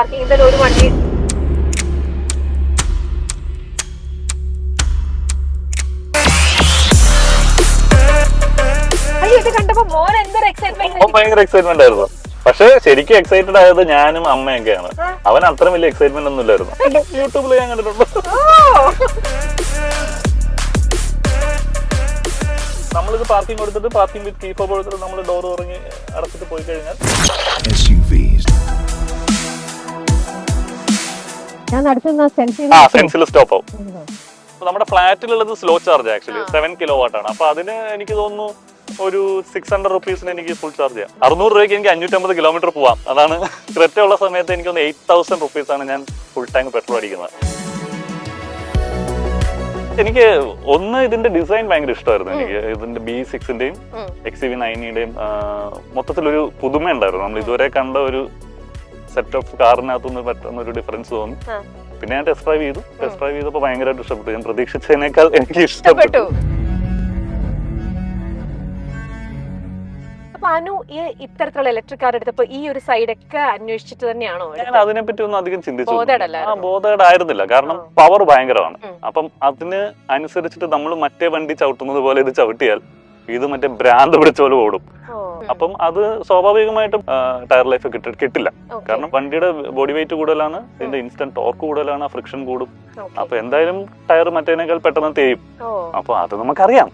Parking ഒരു വണ്ടി കണ്ടപ്പോ മോൻ എന്തൊരു ഭയങ്കര എക്സൈറ്റ്മെന്റ് ആയിരുന്നു. പക്ഷെ ശരിക്കും എക്സൈറ്റഡ് ആയത് ഞാനും അമ്മയൊക്കെയാണ്. അവൻ അത്ര വലിയ എക്സൈറ്റ്മെന്റ് ഒന്നും ഇല്ലായിരുന്നു. യൂട്യൂബിൽ ഞാൻ കണ്ടിട്ടുണ്ട്. നമ്മളിത് പാർക്കിംഗ് കൊടുത്തിട്ട് പാർക്കിംഗ് വിത്ത് കീ ഫോബ് കൊടുത്തിട്ട് നമ്മൾ ഡോർ തുറങ്ങി അടച്ചിട്ട് പോയി കഴിഞ്ഞാൽ സെൻസിൽ സ്റ്റോപ്പ് ആവും. നമ്മുടെ ഫ്ലാറ്റിലുള്ളത് സ്ലോ ചാർജ് ആക്ച്വലി 7 kW ആണ്. അപ്പൊ അതിന് എനിക്ക് തോന്നുന്നു ഒരു 600 റുപ്പീസിന് എനിക്ക് ഫുൾ ചാർജ് ചെയ്യാം. 600 രൂപയ്ക്ക് എനിക്ക് 550 കിലോമീറ്റർ പോവാം. അതാണ് ക്രെറ്റ ഉള്ള സമയത്ത് എനിക്ക് 8000 റുപ്പീസാണ് ഞാൻ ഫുൾ ടാങ്ക് പെട്രോൾ അടിക്കുന്നത്. എനിക്ക് ഒന്ന് ഇതിന്റെ ഡിസൈൻ ഭയങ്കര ഇഷ്ടമായിരുന്നു. എനിക്ക് ഇതിന്റെ B6-ന്റെയും XUV9-യുടെയും മൊത്തത്തിലൊരു പുതുമ ഉണ്ടായിരുന്നു. നമ്മൾ ഇതുവരെ കണ്ട ഒരു സെറ്റ് ഓഫ് കാറിനകത്തുനിന്ന് പറ്റുന്ന ഒരു ഡിഫറൻസ് തോന്നി. പിന്നെ ഞാൻ ടെസ്റ്റ് ഡ്രൈവ് ചെയ്തപ്പോൾ ഭയങ്കരമായിട്ട് ഇഷ്ടപ്പെട്ടു. ഞാൻ പ്രതീക്ഷിച്ചതിനേക്കാൾ എനിക്ക് ഇഷ്ടപ്പെട്ടു. അനു ഈ ഇത്തരത്തിലുള്ള ഇലക്ട്രിക് കാർ എടുത്തപ്പോ ഈ ഒരു സൈഡൊക്കെ അന്വേഷിച്ചിട്ട് തന്നെയാണോ? ഞാൻ അതിനെപ്പറ്റി ഒന്നും അധികം ചിന്തിച്ചു ബോധേഡായിരുന്നില്ല. കാരണം പവർ ഭയങ്കരമാണ്. അപ്പം അതിന് അനുസരിച്ചിട്ട് നമ്മൾ മറ്റേ വണ്ടി ചവിട്ടുന്നത് പോലെ ഇത് ചവിട്ടിയാൽ ഇത് മറ്റേ ഭ്രാന്ത് പിടിച്ച പോലെ ഓടും. അപ്പം അത് സ്വാഭാവികമായിട്ടും ടയർ ലൈഫ് കിട്ടില്ല. കാരണം വണ്ടിയുടെ ബോഡി വെയിറ്റ് കൂടുതലാണ്, ഇതിന്റെ ഇൻസ്റ്റന്റ് ടോർക്ക് കൂടുതലാണ്, ഫ്രിക്ഷൻ കൂടും. അപ്പൊ എന്തായാലും ടയർ മറ്റേനേക്കാൾ പെട്ടെന്ന് തേയും. അപ്പൊ അത് നമുക്കറിയാം.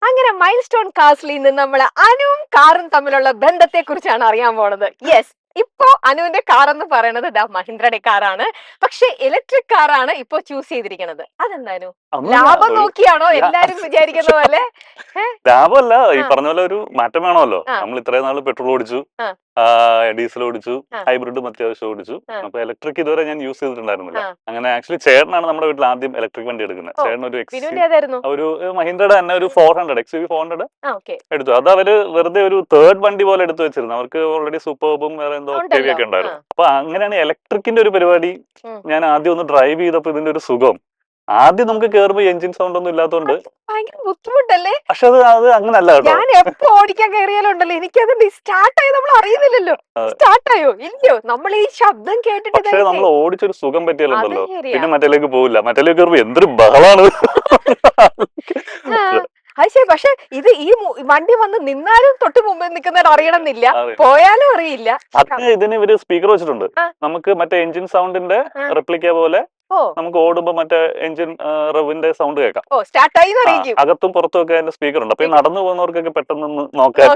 അങ്ങനെ മൈൽ സ്റ്റോൺ കാസിൽ നിന്ന് നമ്മൾ അനുവും കാറും തമ്മിലുള്ള ബന്ധത്തെ കുറിച്ചാണ് അറിയാൻ പോണത്. യെസ്, ഇപ്പോ അനുവിന്റെ കാർ എന്ന് പറയുന്നത് മഹീന്ദ്രയുടെ കാറാണ്. പക്ഷെ ഇലക്ട്രിക് കാറാണ് ഇപ്പൊ ചൂസ് ചെയ്തിരിക്കുന്നത്. അതെന്തായാലും ലാഭം നോക്കിയാണോ എല്ലാരും വിചാരിക്കുന്ന പോലെ? ലാഭമല്ല, ഈ പറഞ്ഞ പോലെ ഒരു മാറ്റം വേണമല്ലോ. നമ്മൾ ഇത്രയും നാള് പെട്രോൾ ഓടിച്ചു, ഡീസൽ ഓടിച്ചു, ഹൈബ്രിഡും അത്യാവശ്യം ഓടിച്ചു. അപ്പൊ ഇലക്ട്രിക് ഇതുവരെ ഞാൻ യൂസ് ചെയ്തിട്ടുണ്ടായിരുന്നില്ല. അങ്ങനെ ആക്ച്വലി ചേട്ടനാണ് നമ്മുടെ വീട്ടിൽ ആദ്യം ഇലക്ട്രിക് വണ്ടി എടുക്കുന്നത്. ചേട്ടൻ ഒരു മഹീന്ദ്രയുടെ തന്നെ ഒരു 400 XUV 400 എടുത്തു. അത് അവര് വെറുതെ ഒരു തേർഡ് വണ്ടി പോലെ എടുത്തു വെച്ചിരുന്നു. അവർക്ക് ഓൾറെഡി സൂപ്പർബും വേറെ എന്തോ ഒക്ടേവിയ ഒക്കെ ഉണ്ടായിരുന്നു. അപ്പൊ അങ്ങനെയാണ് ഇലക്ട്രിക്കിന്റെ ഒരു പരിപാടി. ഞാൻ ആദ്യം ഒന്ന് ഡ്രൈവ് ചെയ്തപ്പോ ഇതിന്റെ ഒരു സുഖം, ആദ്യം നമുക്ക് കേറുമ്പോ എഞ്ചിൻ സൗണ്ട് ഒന്നും ഇല്ലാത്തതുകൊണ്ട് ഭയങ്കര ബുദ്ധിമുട്ടല്ലേ? പക്ഷെ അത് അങ്ങനല്ല കേട്ടോ. ഞാൻ എപ്പോ ഓടിക്കാൻ കയറിയാലുണ്ടല്ലോ എനിക്കത് സ്റ്റാർട്ടായി നമ്മൾ അറിയുന്നില്ലല്ലോ. സ്റ്റാർട്ടായോ ഇല്ലയോ നമ്മൾ ഈ ശബ്ദം കേട്ടിട്ട്. പക്ഷെ നമ്മൾ ഓടിച്ചൊരു സുഖം പറ്റിയാലുണ്ടല്ലോ പിന്നെ മറ്റേലേക്ക് പോവില്ല. മറ്റേലേക്ക് കയറുമ്പോ എന്തൊരു ബഹളാണ്. അത് ശരി. പക്ഷെ ഇത് ഈ വണ്ടി വന്ന് നിന്നാലും തൊട്ട് മുമ്പ് നിൽക്കുന്നവർ അറിയണമെന്നില്ല, പോയാലും അറിയില്ല. ഇതിന് ഇവര് സ്പീക്കർ വെച്ചിട്ടുണ്ട്. നമുക്ക് മറ്റേ എഞ്ചിൻ സൗണ്ടിന്റെ റെപ്ലിക്ക പോലെ നമുക്ക് ഓടുമ്പോ മറ്റേ എഞ്ചിൻ റവിന്റെ സൗണ്ട് കേൾക്കാം. അകത്തും പുറത്തും ഒക്കെ അതിന്റെ സ്പീക്കർ ഉണ്ട്. അപ്പൊ ഈ നടന്നു പോകുന്നവർക്കൊക്കെ പെട്ടെന്ന് നോക്കാം.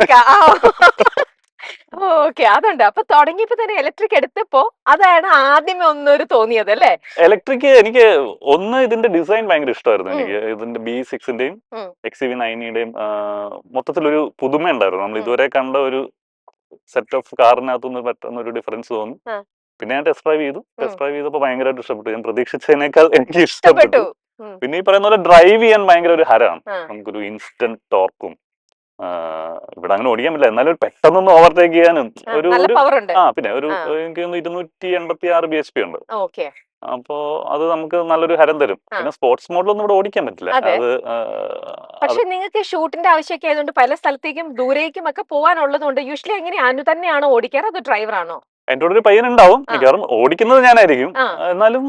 ഓക്കെ, അതുണ്ട്. അപ്പൊ തുടങ്ങിയപ്പോ തന്നെ ഇലക്ട്രിക് എടുത്തപ്പോ അതാണ് ആദ്യമേ ഒന്നൊരു തോന്നിയത് അല്ലേ? ഇലക്ട്രിക് എനിക്ക് ഒന്ന് ഇതിന്റെ ഡിസൈൻ ഭയങ്കര ഇഷ്ടമായിരുന്നു. എനിക്ക് ഇതിന്റെ B6-ന്റെയും XUV9-യുടെയും മൊത്തത്തിലൊരു പുതുമ ഉണ്ടായിരുന്നു. നമ്മൾ ഇതുവരെ കണ്ട ഒരു സെറ്റ് ഓഫ് കാറിനകത്തുനിന്ന് പറ്റുന്ന ഒരു ഡിഫറൻസ് തോന്നി. പിന്നെ ഞാൻ ടെസ്റ്റ് ഡ്രൈവ് ചെയ്തപ്പോ ഭയങ്കരമായിട്ട് ഇഷ്ടപ്പെട്ടു. ഞാൻ പ്രതീക്ഷിച്ചതിനേക്കാൾ എനിക്ക് ഇഷ്ടപ്പെട്ടു. പിന്നെ ഈ പറയുന്ന പോലെ ഡ്രൈവ് ചെയ്യാൻ ഭയങ്കര ഒരു ഹരമാണ്. നമുക്കൊരു ഇൻസ്റ്റന്റ് ടോർക്കും ഇവിടെ അങ്ങനെ ഓടിക്കാൻ പറ്റില്ല. എന്നാലും പെട്ടെന്നൊന്ന് ഓവർടേക്ക് ചെയ്യാനും ഒരു പിന്നെ ഒരു എനിക്ക് 286 bhp ഉണ്ട്. അപ്പോ അത് നമുക്ക് നല്ലൊരു ഹരം തരും. പിന്നെ സ്പോർട്സ് മോഡിലൊന്നും ഇവിടെ ഓടിക്കാൻ പറ്റില്ല. അത് പക്ഷെ നിങ്ങൾക്ക് ഷൂട്ടിന്റെ ആവശ്യമൊക്കെ ആയതുകൊണ്ട് പല സ്ഥലത്തേക്കും ദൂരേക്കും ഒക്കെ പോകാനുള്ളത് കൊണ്ട് യൂഷ്വലി എങ്ങനെ അനു തന്നെയാണോ ഓടിക്കാറ്, അത് ഡ്രൈവറാണോ? എന്റെ കൂടെ ഒരു പയ്യനുണ്ടാവും. മിക്കവാറും ഓടിക്കുന്നത് ഞാനായിരിക്കും. എന്നാലും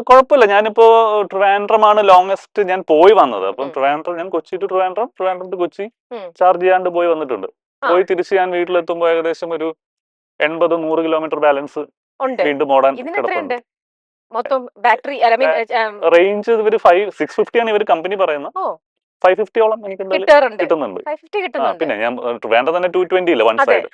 കുഴപ്പമില്ല. ഞാനിപ്പോ ട്രിവാൻഡ്രമാണ് ലോങ്സ്റ്റ് ഞാൻ പോയി വന്നത്. അപ്പം ട്രിവാൻഡ്രം, ഞാൻ Kochi to Trivandrum, Trivandrum to Kochi charge ചെയ്യാണ്ട് പോയി വന്നിട്ടുണ്ട്. പോയി തിരിച്ച് ഞാൻ വീട്ടിലെത്തുമ്പോ ഏകദേശം ഒരു 80-100 കിലോമീറ്റർ ബാലൻസ് വീണ്ടും ഓടാൻ കിടപ്പുണ്ട്. റേഞ്ച് ഇവര് 650 ആണ് ഇവര് കമ്പനി പറയുന്നത്. 550ഓളം എനിക്ക് കിട്ടുന്നുണ്ട്. പിന്നെ ഞാൻ ട്രിവാൻഡ്രം തന്നെ 220 ഇല്ല, വൺ സൈഡ്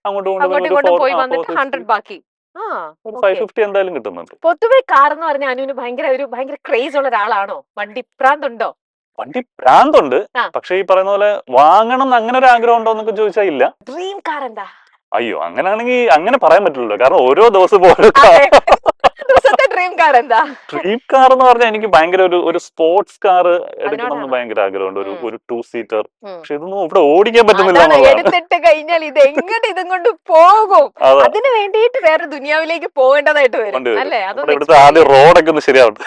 അങ്ങോട്ടും പോയി വന്നിട്ട് 100 ബാക്കി 550 എന്തായാലും കിട്ടുന്നുണ്ട്. പൊതുവെ കാർ എന്ന് പറഞ്ഞാൽ അനുവിന് ഭയങ്കര ക്രേസ് ഉള്ള ഒരാളാണോ? വണ്ടി ഭ്രാന്തുണ്ടോ? വണ്ടി ഭ്രാന്തുണ്ട്. പക്ഷെ ഈ പറയുന്ന പോലെ വാങ്ങണം അങ്ങനെ ഒരു ആഗ്രഹം ഉണ്ടോ എന്നൊക്കെ ചോദിച്ചാൽ ഇല്ല. ഡ്രീം കാർ എന്താ? അയ്യോ, അങ്ങനെയാണെങ്കിൽ അങ്ങനെ പറയാൻ പറ്റില്ലല്ലോ. കാരണം ഓരോ ദിവസം ഡ്രീം കാർ എന്താ? ഡ്രീം കാർ എന്ന് പറഞ്ഞാൽ എനിക്ക് ഭയങ്കര ഒരു സ്പോർട്സ് കാർ എടുക്കണമെന്ന് ഭയങ്കര ആഗ്രഹമുണ്ട്. ഒരു 2 സീറ്റർ. പക്ഷെ ഇതൊന്നും ഇവിടെ ഓടിക്കാൻ പറ്റുന്നില്ല. എടുത്തിട്ട് കഴിഞ്ഞാൽ ഇത് എങ്ങോട്ട് ഇതും കൊണ്ട് പോകും. അതിന് വേണ്ടിയിട്ട് വേറെ ദുനിയാവിലേക്ക് പോകേണ്ടതായിട്ട് വരും അല്ലേ? ഇവിടുത്തെ ആദ്യം റോഡൊക്കെ ഒന്ന് ശരിയാവട്ടെ.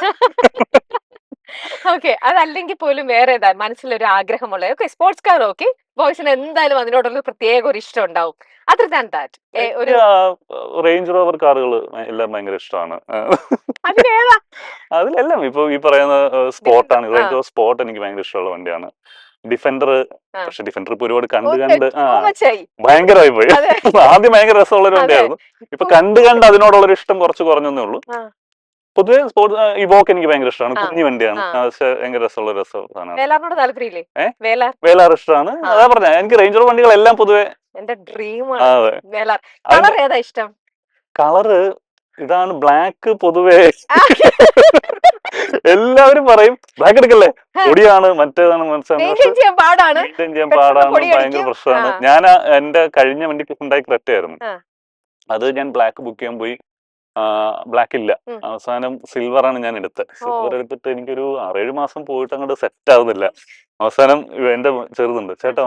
ഓക്കെ, അതല്ലെങ്കിൽ പോലും വേറെ ഏതാ മനസ്സിലൊരു ആഗ്രഹമുള്ളത്? ഓക്കെ, സ്പോർട്സ് കാർ ഓക്കെ, ബോയ്സിന് എന്തായാലും അതിനോടുള്ള പ്രത്യേക ഒരു ഇഷ്ടം ഉണ്ടാവും. അതർ ദാൻ ദാറ്റ് ഒരു റേഞ്ച് റോവർ കാറുകൾ എല്ലാം ഭയങ്കര ഇഷ്ടമാണ്. അതിനേതാ അതിലെല്ലാം ഇപ്പൊ ഈ പറയുന്ന ഡിഫൻഡർ? സ്പോർട്ടാണ്, റേഞ്ച് റോവർ സ്പോർട്ട് എനിക്ക് ഭയങ്കര ഇഷ്ടമുള്ള വണ്ടിയാണ്. ഡിഫൻഡർ, ആ, പക്ഷെ ഡിഫൻഡർ ഇപ്പൊ ഒരുപാട് ഓ, കണ്ട് കണ്ട് ടൂ മച്ച് ആയി. ഭയങ്കരമായി പോയി. അതെ. ആദ്യം ഭയങ്കര രസമുള്ള ഒരു അതെ, വണ്ടിയായിരുന്നു. ഇപ്പൊ ഇപ്പൊ കണ്ട് കണ്ട് അതിനോടുള്ളൊരു ഇഷ്ടം കുറച്ച് കുറഞ്ഞേ ഉള്ളൂ. ആ, പൊതുവെ സ്പോർട്സ് ഇവോക്ക് എനിക്ക് ഭയങ്കര ഇഷ്ടമാണ്. ആ, കുഞ്ഞു വണ്ടിയാണ്, ആ. പക്ഷെ ഭയങ്കര രസമുള്ള സാധനമാണ്. വേലാറിനോട് താല്പര്യമില്ലേ? ഏഹ് വേലാർ വേലാർ ഇഷ്ടമാണ്. ആ, അതാ പറഞ്ഞ എനിക്ക് റേഞ്ച് റോവർ വണ്ടികളെല്ലാം പൊതുവെ. എന്റെ ഡ്രീമാണ് അതെ, വേലാർ. അതിന്റെ കളർ ഏതാ ഇഷ്ടം? കളറ് ഇതാണ് ബ്ലാക്ക്. പൊതുവെ ആ, എല്ലാവരും പറയും ബ്ലാക്ക് എടുക്കല്ലേ, പൊടിയാണ് മറ്റേതാണ് മനസ്സിലാണ്, പക്ഷെ മെയിൻറ്റെയിൻ ചെയ്യാൻ പാടാണ്, മെയിൻറ്റെയിൻ ചെയ്യാൻ പെട്ടെന്ന് പാടാണ്, പൊടി ഭയങ്കര അടിക്കും. ആ, പ്രശ്നമാണ്. ഞാൻ എന്റെ കഴിഞ്ഞ വണ്ടിക്ക് ഉണ്ടായി ക്രെറ്റയായിരുന്നു. ആ, അത് ഞാൻ ബ്ലാക്ക് ബുക്ക് ചെയ്യാൻ പോയി, ബ്ലാക്ക് ഇല്ല. ഉം. അവസാനം സിൽവർ ആണ് ഞാൻ എടുത്തത്. ഓ, സിൽവർ എടുത്തിട്ട് എനിക്കൊരു 6-7 മാസം പോയിട്ട് അങ്ങോട്ട് സെറ്റ് ആവുന്നില്ല. അവസാനം എന്റെ ചെറുതുണ്ട്, ചേട്ടാ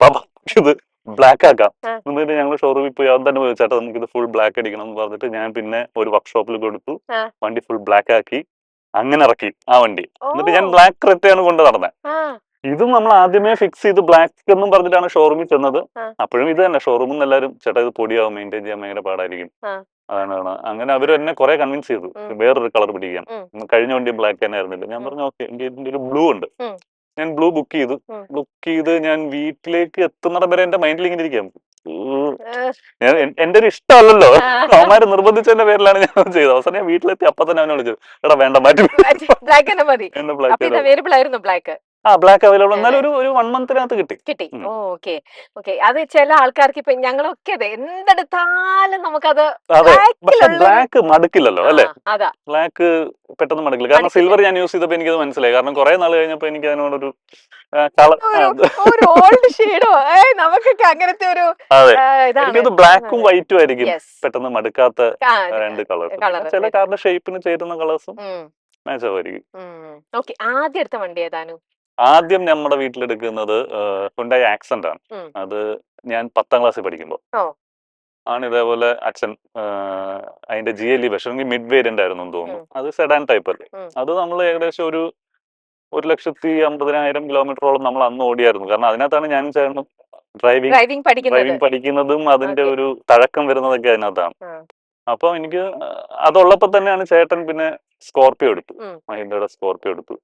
പാപ്പ ഇത് ബ്ലാക്ക് ആക്കാം. ആ, എന്നിട്ട് ഞങ്ങൾ ഷോറൂമിൽ പോയി അവൻ തന്നെ പോയി, ചേട്ടാ നമുക്ക് ഇത് ഫുൾ ബ്ലാക്ക് അടിക്കണം എന്ന് പറഞ്ഞിട്ട് ഞാൻ പിന്നെ ഒരു വർക്ക്ഷോപ്പിൽ കൊടുത്തു, ആ, വണ്ടി ഫുൾ ബ്ലാക്ക് ആക്കി, അങ്ങനെ ഇറക്കി ആ വണ്ടി. ഓ, എന്നിട്ട് ഞാൻ ബ്ലാക്ക് ക്രെറ്റയാണ് കൊണ്ട് നടന്നത്. ആ, ഇതും നമ്മൾ ആദ്യമേ ഫിക്സ് ചെയ്ത് ബ്ലാക്ക് എന്നും പറഞ്ഞിട്ടാണ് ഷോറൂമിൽ ചെന്നത്. ആ, അപ്പോഴും ഇത് തന്നെ ഷോറൂമിൽ നിന്ന് എല്ലാവരും, ചേട്ടാ ഇത് പൊടിയാവും, മെയിൻറ്റെയിൻ ചെയ്യാൻ ഭയങ്കര പാടായിരിക്കും, ആ, അതാണ് അങ്ങനെ അവർ എന്നെ കുറെ കൺവിൻസ് ചെയ്തു ഉം, വേറൊരു കളർ പിടിക്കാൻ. ഉം, കഴിഞ്ഞ വണ്ടി ബ്ലാക്ക് തന്നെ ആയിരുന്നില്ല. ഞാൻ ഉം, പറഞ്ഞു ഓക്കെ, എനിക്ക് ഇതിന്റെ ഒരു ബ്ലൂ ഉണ്ട്. ഉം, ഞാൻ ബ്ലൂ ബുക്ക് ചെയ്തു. ഉം. ബുക്ക് ചെയ്ത് ഞാൻ വീട്ടിലേക്ക് എത്തുന്നിടം വരെ എന്റെ മൈൻഡിൽ ഇങ്ങനെ ഇരിക്കാം. ഏ, ഞാൻ എന്റെ ഒരു ഇഷ്ടമല്ലല്ലോ, ആ, അവന്മാര് നിർബന്ധിച്ചതിന്റെ പേരിലാണ് ഞാൻ ചെയ്തത്. അവസാനം ഞാൻ വീട്ടിലെത്തി അപ്പൊ തന്നെ അവനെ വിളിച്ചു, എടാ വേണ്ട മാറ്റി ബ്ലാക്ക് തന്നെ മതി. എന്നെ അപ്പൊ ഇത് ബ്ലാക്ക്. അവൈലബിൾ ആയിരുന്നു ബ്ലാക്ക്? ബ്ലാക്ക് അവൈലബിൾ, എന്നാലും ഒരു 1 മന്തിനകത്ത് കിട്ടി. കിട്ടി. Okay, okay. അത് ചില ആൾക്കാർക്ക് ഇപ്പൊ ഞങ്ങളൊക്കെ അതെ, എന്തെടുത്താലും നമുക്കത് അതെ, പക്ഷെ ബ്ലാക്കിലുള്ളൊരു ബ്ലാക്ക് മടുക്കില്ലല്ലോ ആ, അല്ലെ. അതാ ബ്ലാക്ക് പെട്ടെന്ന് മടുക്കില്ല. കാരണം മടുക്കില്ല. സിൽവർ ഞാൻ യൂസ് ചെയ്തപ്പോ എനിക്കത് മനസ്സിലായി. കാരണം കുറെ നാൾ കഴിഞ്ഞപ്പോ എനിക്ക് അതിനോടൊരു കളർ. ഒരു ഒരു ഓൾഡ് ഷെയ്ഡോ നമുക്കൊക്കെ അങ്ങനത്തെ ഒരു അതെ, ഇതാണ്. എനിക്കത് ബ്ലാക്കും വൈറ്റും ആയിരിക്കും യെസ്, പെട്ടെന്ന് മടുക്കാത്ത രണ്ട് കളേഴ്സ്. കളർ. ചില കാറിന്റെ ഷേപ്പിന് ചേരുന്ന കളേഴ്സും മാച്ച് ആവുമായിരിക്കും. ഓക്കെ, ആദ്യം എടുത്ത വണ്ടി ഏതാനും? ആദ്യം നമ്മുടെ വീട്ടിലെടുക്കുന്നത് ഹുണ്ടായി ആക്സെന്റ് ആണ്. ഉം. അത് ഞാൻ 10ാം ക്ലാസ്സിൽ പഠിക്കുമ്പോൾ ഓ, ആണ് ഇതേപോലെ അച്ഛൻ അതിന്റെ GLE പക്ഷേ മിഡ് വേരിയന്റ് ആയിരുന്നു എന്ന് തോന്നുന്നു. ഉം, അത് സെഡാൻ ടൈപ്പ് അല്ലേ. ഉം. അത് നമ്മൾ ഏകദേശം ഒരു 1,50,000 കിലോമീറ്ററോളം നമ്മൾ അന്ന് ഓടിയായിരുന്നു. കാരണം അതിനകത്താണ് ഞാൻ ചേർന്ന് ഡ്രൈവിംഗ് ഡ്രൈവിംഗ് പഠിക്കുന്നത്. ഡ്രൈവിംഗ് പഠിക്കുന്നതും അതിന്റെ ഓക്കെ. ഒരു തഴക്കം വരുന്നതൊക്കെ അതിനകത്താണ്. ആ, അപ്പോൾ എനിക്ക് അതുള്ളപ്പോൾ തന്നെയാണ് ചേട്ടൻ പിന്നെ സ്കോർപിയോ എടുത്തു, ഉം, മഹീന്ദ്രയുടെ സ്കോർപിയോ എടുത്തു.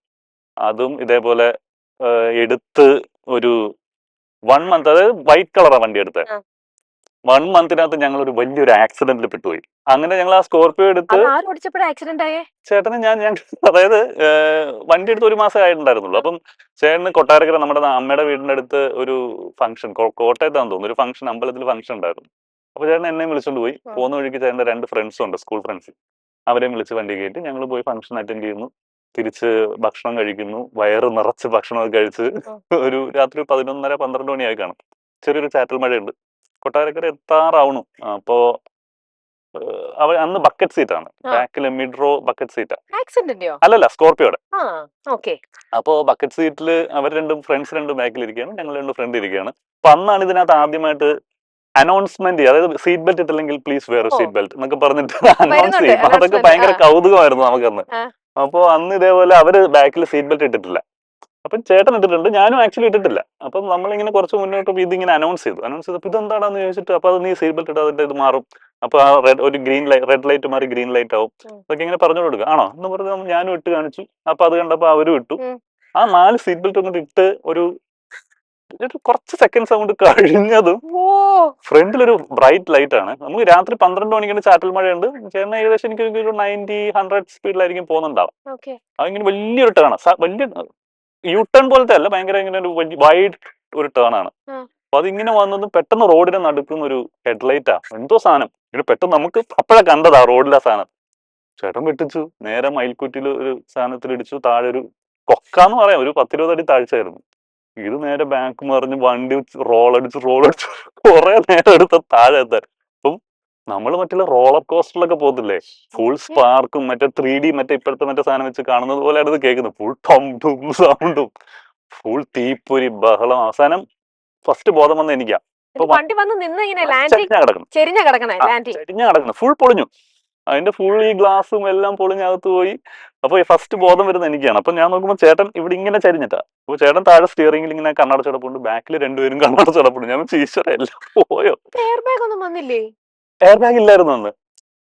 അതും ഇതേപോലെ എടുത്ത് ഒരു 1 മന്ത്, അതായത് വൈറ്റ് കളറാണ് വണ്ടി എടുത്തത്. ആ. 1 മന്തിനകത്ത് ഞങ്ങൾ ഒരു വലിയൊരു ആക്സിഡന്റിൽ പെട്ടുപോയി. അങ്ങനെ ഞങ്ങൾ ആ സ്കോർപിയോ എടുത്ത് അത് ആര് ഓടിച്ചപ്പോഴാ ആക്സിഡന്റ് ആയേ? ചേട്ടന് ഞാൻ അതായത് വണ്ടി എടുത്ത് 1 മാസം ആയിട്ടുണ്ടായിരുന്നുള്ളൂ. അപ്പം ചേട്ടന് കൊട്ടാരക്കര നമ്മുടെ അമ്മയുടെ വീടിന്റെ അടുത്ത് ഒരു ഫംഗ്ഷൻ, കോട്ടയത്താന്ന് തോന്നുന്നു, ഒരു ഫംഗ്ഷൻ, അമ്പലത്തിൽ ഫംഗ്ഷൻ ഉണ്ടായിരുന്നു. അപ്പൊ ചേട്ടൻ എന്നെയും വിളിച്ചോണ്ട് പോയി. പോകുന്ന വഴിക്ക് ചേട്ടന്റെ 2 ഫ്രണ്ട്സും ഉണ്ട്, സ്കൂൾ ഫ്രണ്ട്സ്. അവരെയും വിളിച്ച് വണ്ടി കയറ്റി ഞങ്ങൾ പോയി ഫംഗ്ഷൻ അറ്റൻഡ് ചെയ്യുന്നു. തിരിച്ച് ഭക്ഷണം കഴിക്കുന്നു. വയറ് നിറച്ച് ഭക്ഷണമൊക്കെ കഴിച്ച് ഒരു രാത്രി 11:30-12 മണിയായി കാണും. ചെറിയൊരു ചാറ്റൽ മഴയുണ്ട്. കൊട്ടാരക്കര എത്താറാവണു. അപ്പോ അന്ന് ബക്കറ്റ് സീറ്റ് ആണ്, ബാക്കിൽ മിഡ് റോ ബക്കറ്റ് സീറ്റാ. ആക്സിഡന്റോ? അല്ലല്ല, സ്കോർപിയോടെ. ഓക്കെ. അപ്പോ ബക്കറ്റ് സീറ്റിൽ അവർ ഫ്രണ്ട്സ് രണ്ടും ബാക്കിൽ ഇരിക്കുകയാണ്, ഞങ്ങൾ 2 ഫ്രണ്ട് ഇരിക്കുകയാണ്. അപ്പൊ അന്നാണ് ഇതിനകത്ത് ആദ്യമായിട്ട് അനൗൺസ്മെന്റ്, അതായത് സീറ്റ് ബെൽറ്റ് ഇട്ടില്ലെങ്കിൽ പ്ലീസ് വെയർ സീറ്റ് ബെൽറ്റ് എന്നൊക്കെ പറഞ്ഞിട്ട് അനൗൺസ് ചെയ്യും. അപ്പൊ അതൊക്കെ ഭയങ്കര കൗതുകമായിരുന്നു നമുക്കന്ന്. അപ്പൊ അന്ന് ഇതേപോലെ അവര് ബാക്കിൽ സീറ്റ് ബെൽറ്റ് ഇട്ടിട്ടില്ല. അപ്പം ചേട്ടൻ ഇട്ടിട്ടുണ്ട്, ഞാനും ആക്ച്വലി ഇട്ടിട്ടില്ല. അപ്പം നമ്മളിങ്ങനെ കുറച്ച് മുന്നോട്ട് ഇതിങ്ങനെ അനൗൺസ് ചെയ്തപ്പോൾ ഇതെന്താണെന്ന് ചോദിച്ചിട്ട്, അപ്പൊ അത് നീ സീറ്റ് ബെൽറ്റ് ഇടാതിട്ട് ഇത് മാറും, അപ്പൊ ആ ഒരു റെഡ് ലൈറ്റ് മാറി ഗ്രീൻ ലൈറ്റ് ആവും, അതൊക്കെ ഇങ്ങനെ പറഞ്ഞു കൊടുക്കുക. ആണോ എന്ന് പറഞ്ഞ് ഞാനും ഇട്ട് കാണിച്ചു. അപ്പൊ അത് കണ്ടപ്പോ അവരും ഇട്ടു. ആ 4 സീറ്റ് ബെൽറ്റ് കൊണ്ട് ഇട്ട് ഒരു കുറച്ച് സെക്കൻഡ്സ് കൊണ്ട് കഴിഞ്ഞതും ഫ്രണ്ടിലൊരു ബ്രൈറ്റ് ലൈറ്റ് ആണ്. നമുക്ക് രാത്രി 12 മണിക്ക് ചാറ്റൽ മഴയുണ്ട്. ചേട്ടൻ ഏകദേശം എനിക്ക് ഒരു 90-100 സ്പീഡിലായിരിക്കും പോകുന്നുണ്ടാവും. അതിങ്ങനെ വലിയൊരു ടേൺ, വലിയ യു-ടേൺ പോലത്തെ അല്ല, ഭയങ്കര ഇങ്ങനെ ഒരു വൈഡ് ഒരു ടേൺ ആണ്. അപ്പൊ അതിങ്ങനെ വന്നതും പെട്ടെന്ന് റോഡിനെ നടുക്കുന്ന ഒരു ഹെഡ്ലൈറ്റാ എന്തോ സാധനം. ഇങ്ങനെ പെട്ടെന്ന് നമുക്ക് അപ്പോഴാ കണ്ടതാ റോഡിലെ സാധനം. ചേട്ടൻ വെട്ടിച്ചു, നേരെ മയിൽക്കുറ്റിൽ ഒരു സാധനത്തിൽ ഇടിച്ചു. താഴെ ഒരു കൊക്കാന്ന് പറയാം, ഒരു 10-20 അടി താഴ്ചയായിരുന്നു. ഇത് നേരെ ബാക്ക് മറിഞ്ഞ് വണ്ടി റോളടിച്ച് കുറെ നേരം എടുത്ത താഴെ എത്താൻ. അപ്പം നമ്മൾ മറ്റുള്ള റോളർ കോസ്റ്ററിലൊക്കെ പോകത്തില്ലേ, ഫുൾ സ്പാർക്കും മറ്റേ 3D മറ്റേ ഇപ്പോഴത്തെ മറ്റേ സാധനം വെച്ച് കാണുന്നത് പോലെയാണ് ഇത് കേൾക്കുന്നത്. ഫുൾ ടംടും സൗണ്ടും, ഫുൾ തീപ്പൊരി ബഹളം. അവസാനം ഫസ്റ്റ് ബോധം വന്ന എനിക്കാ. വണ്ടി വന്ന് നിന്ന് ഇങ്ങനെ ചെരിഞ്ഞ കിടക്കണം, ലാൻഡിങ് ഫുൾ പൊളിഞ്ഞു. അതിന്റെ ഫുൾ ഈ ഗ്ലാസും എല്ലാം പൊളിഞ്ഞകത്ത് പോയി. അപ്പൊ ഫസ്റ്റ് ബോധം വരുന്നത് എനിക്കാണ്. അപ്പൊ ഞാൻ നോക്കുമ്പോൾ ചേട്ടൻ ഇവിടെ ഇങ്ങനെ ചരിഞ്ഞിട്ടാ. അപ്പൊ ചേട്ടൻ താഴെ സ്റ്റിയറിംഗിൽ ഇങ്ങനെ കണ്ണടച്ചടപ്പുണ്ട്, ബാക്കിൽ രണ്ടുപേരും കണ്ണടച്ചടപ്പുണ്ട്. ഞാൻ ഈശ്വര എല്ലാം പോയോ. എയർ ബാഗ് ഒന്നും വന്നില്ലേ? എയർ ബാഗ് ഇല്ലായിരുന്നു അന്ന്.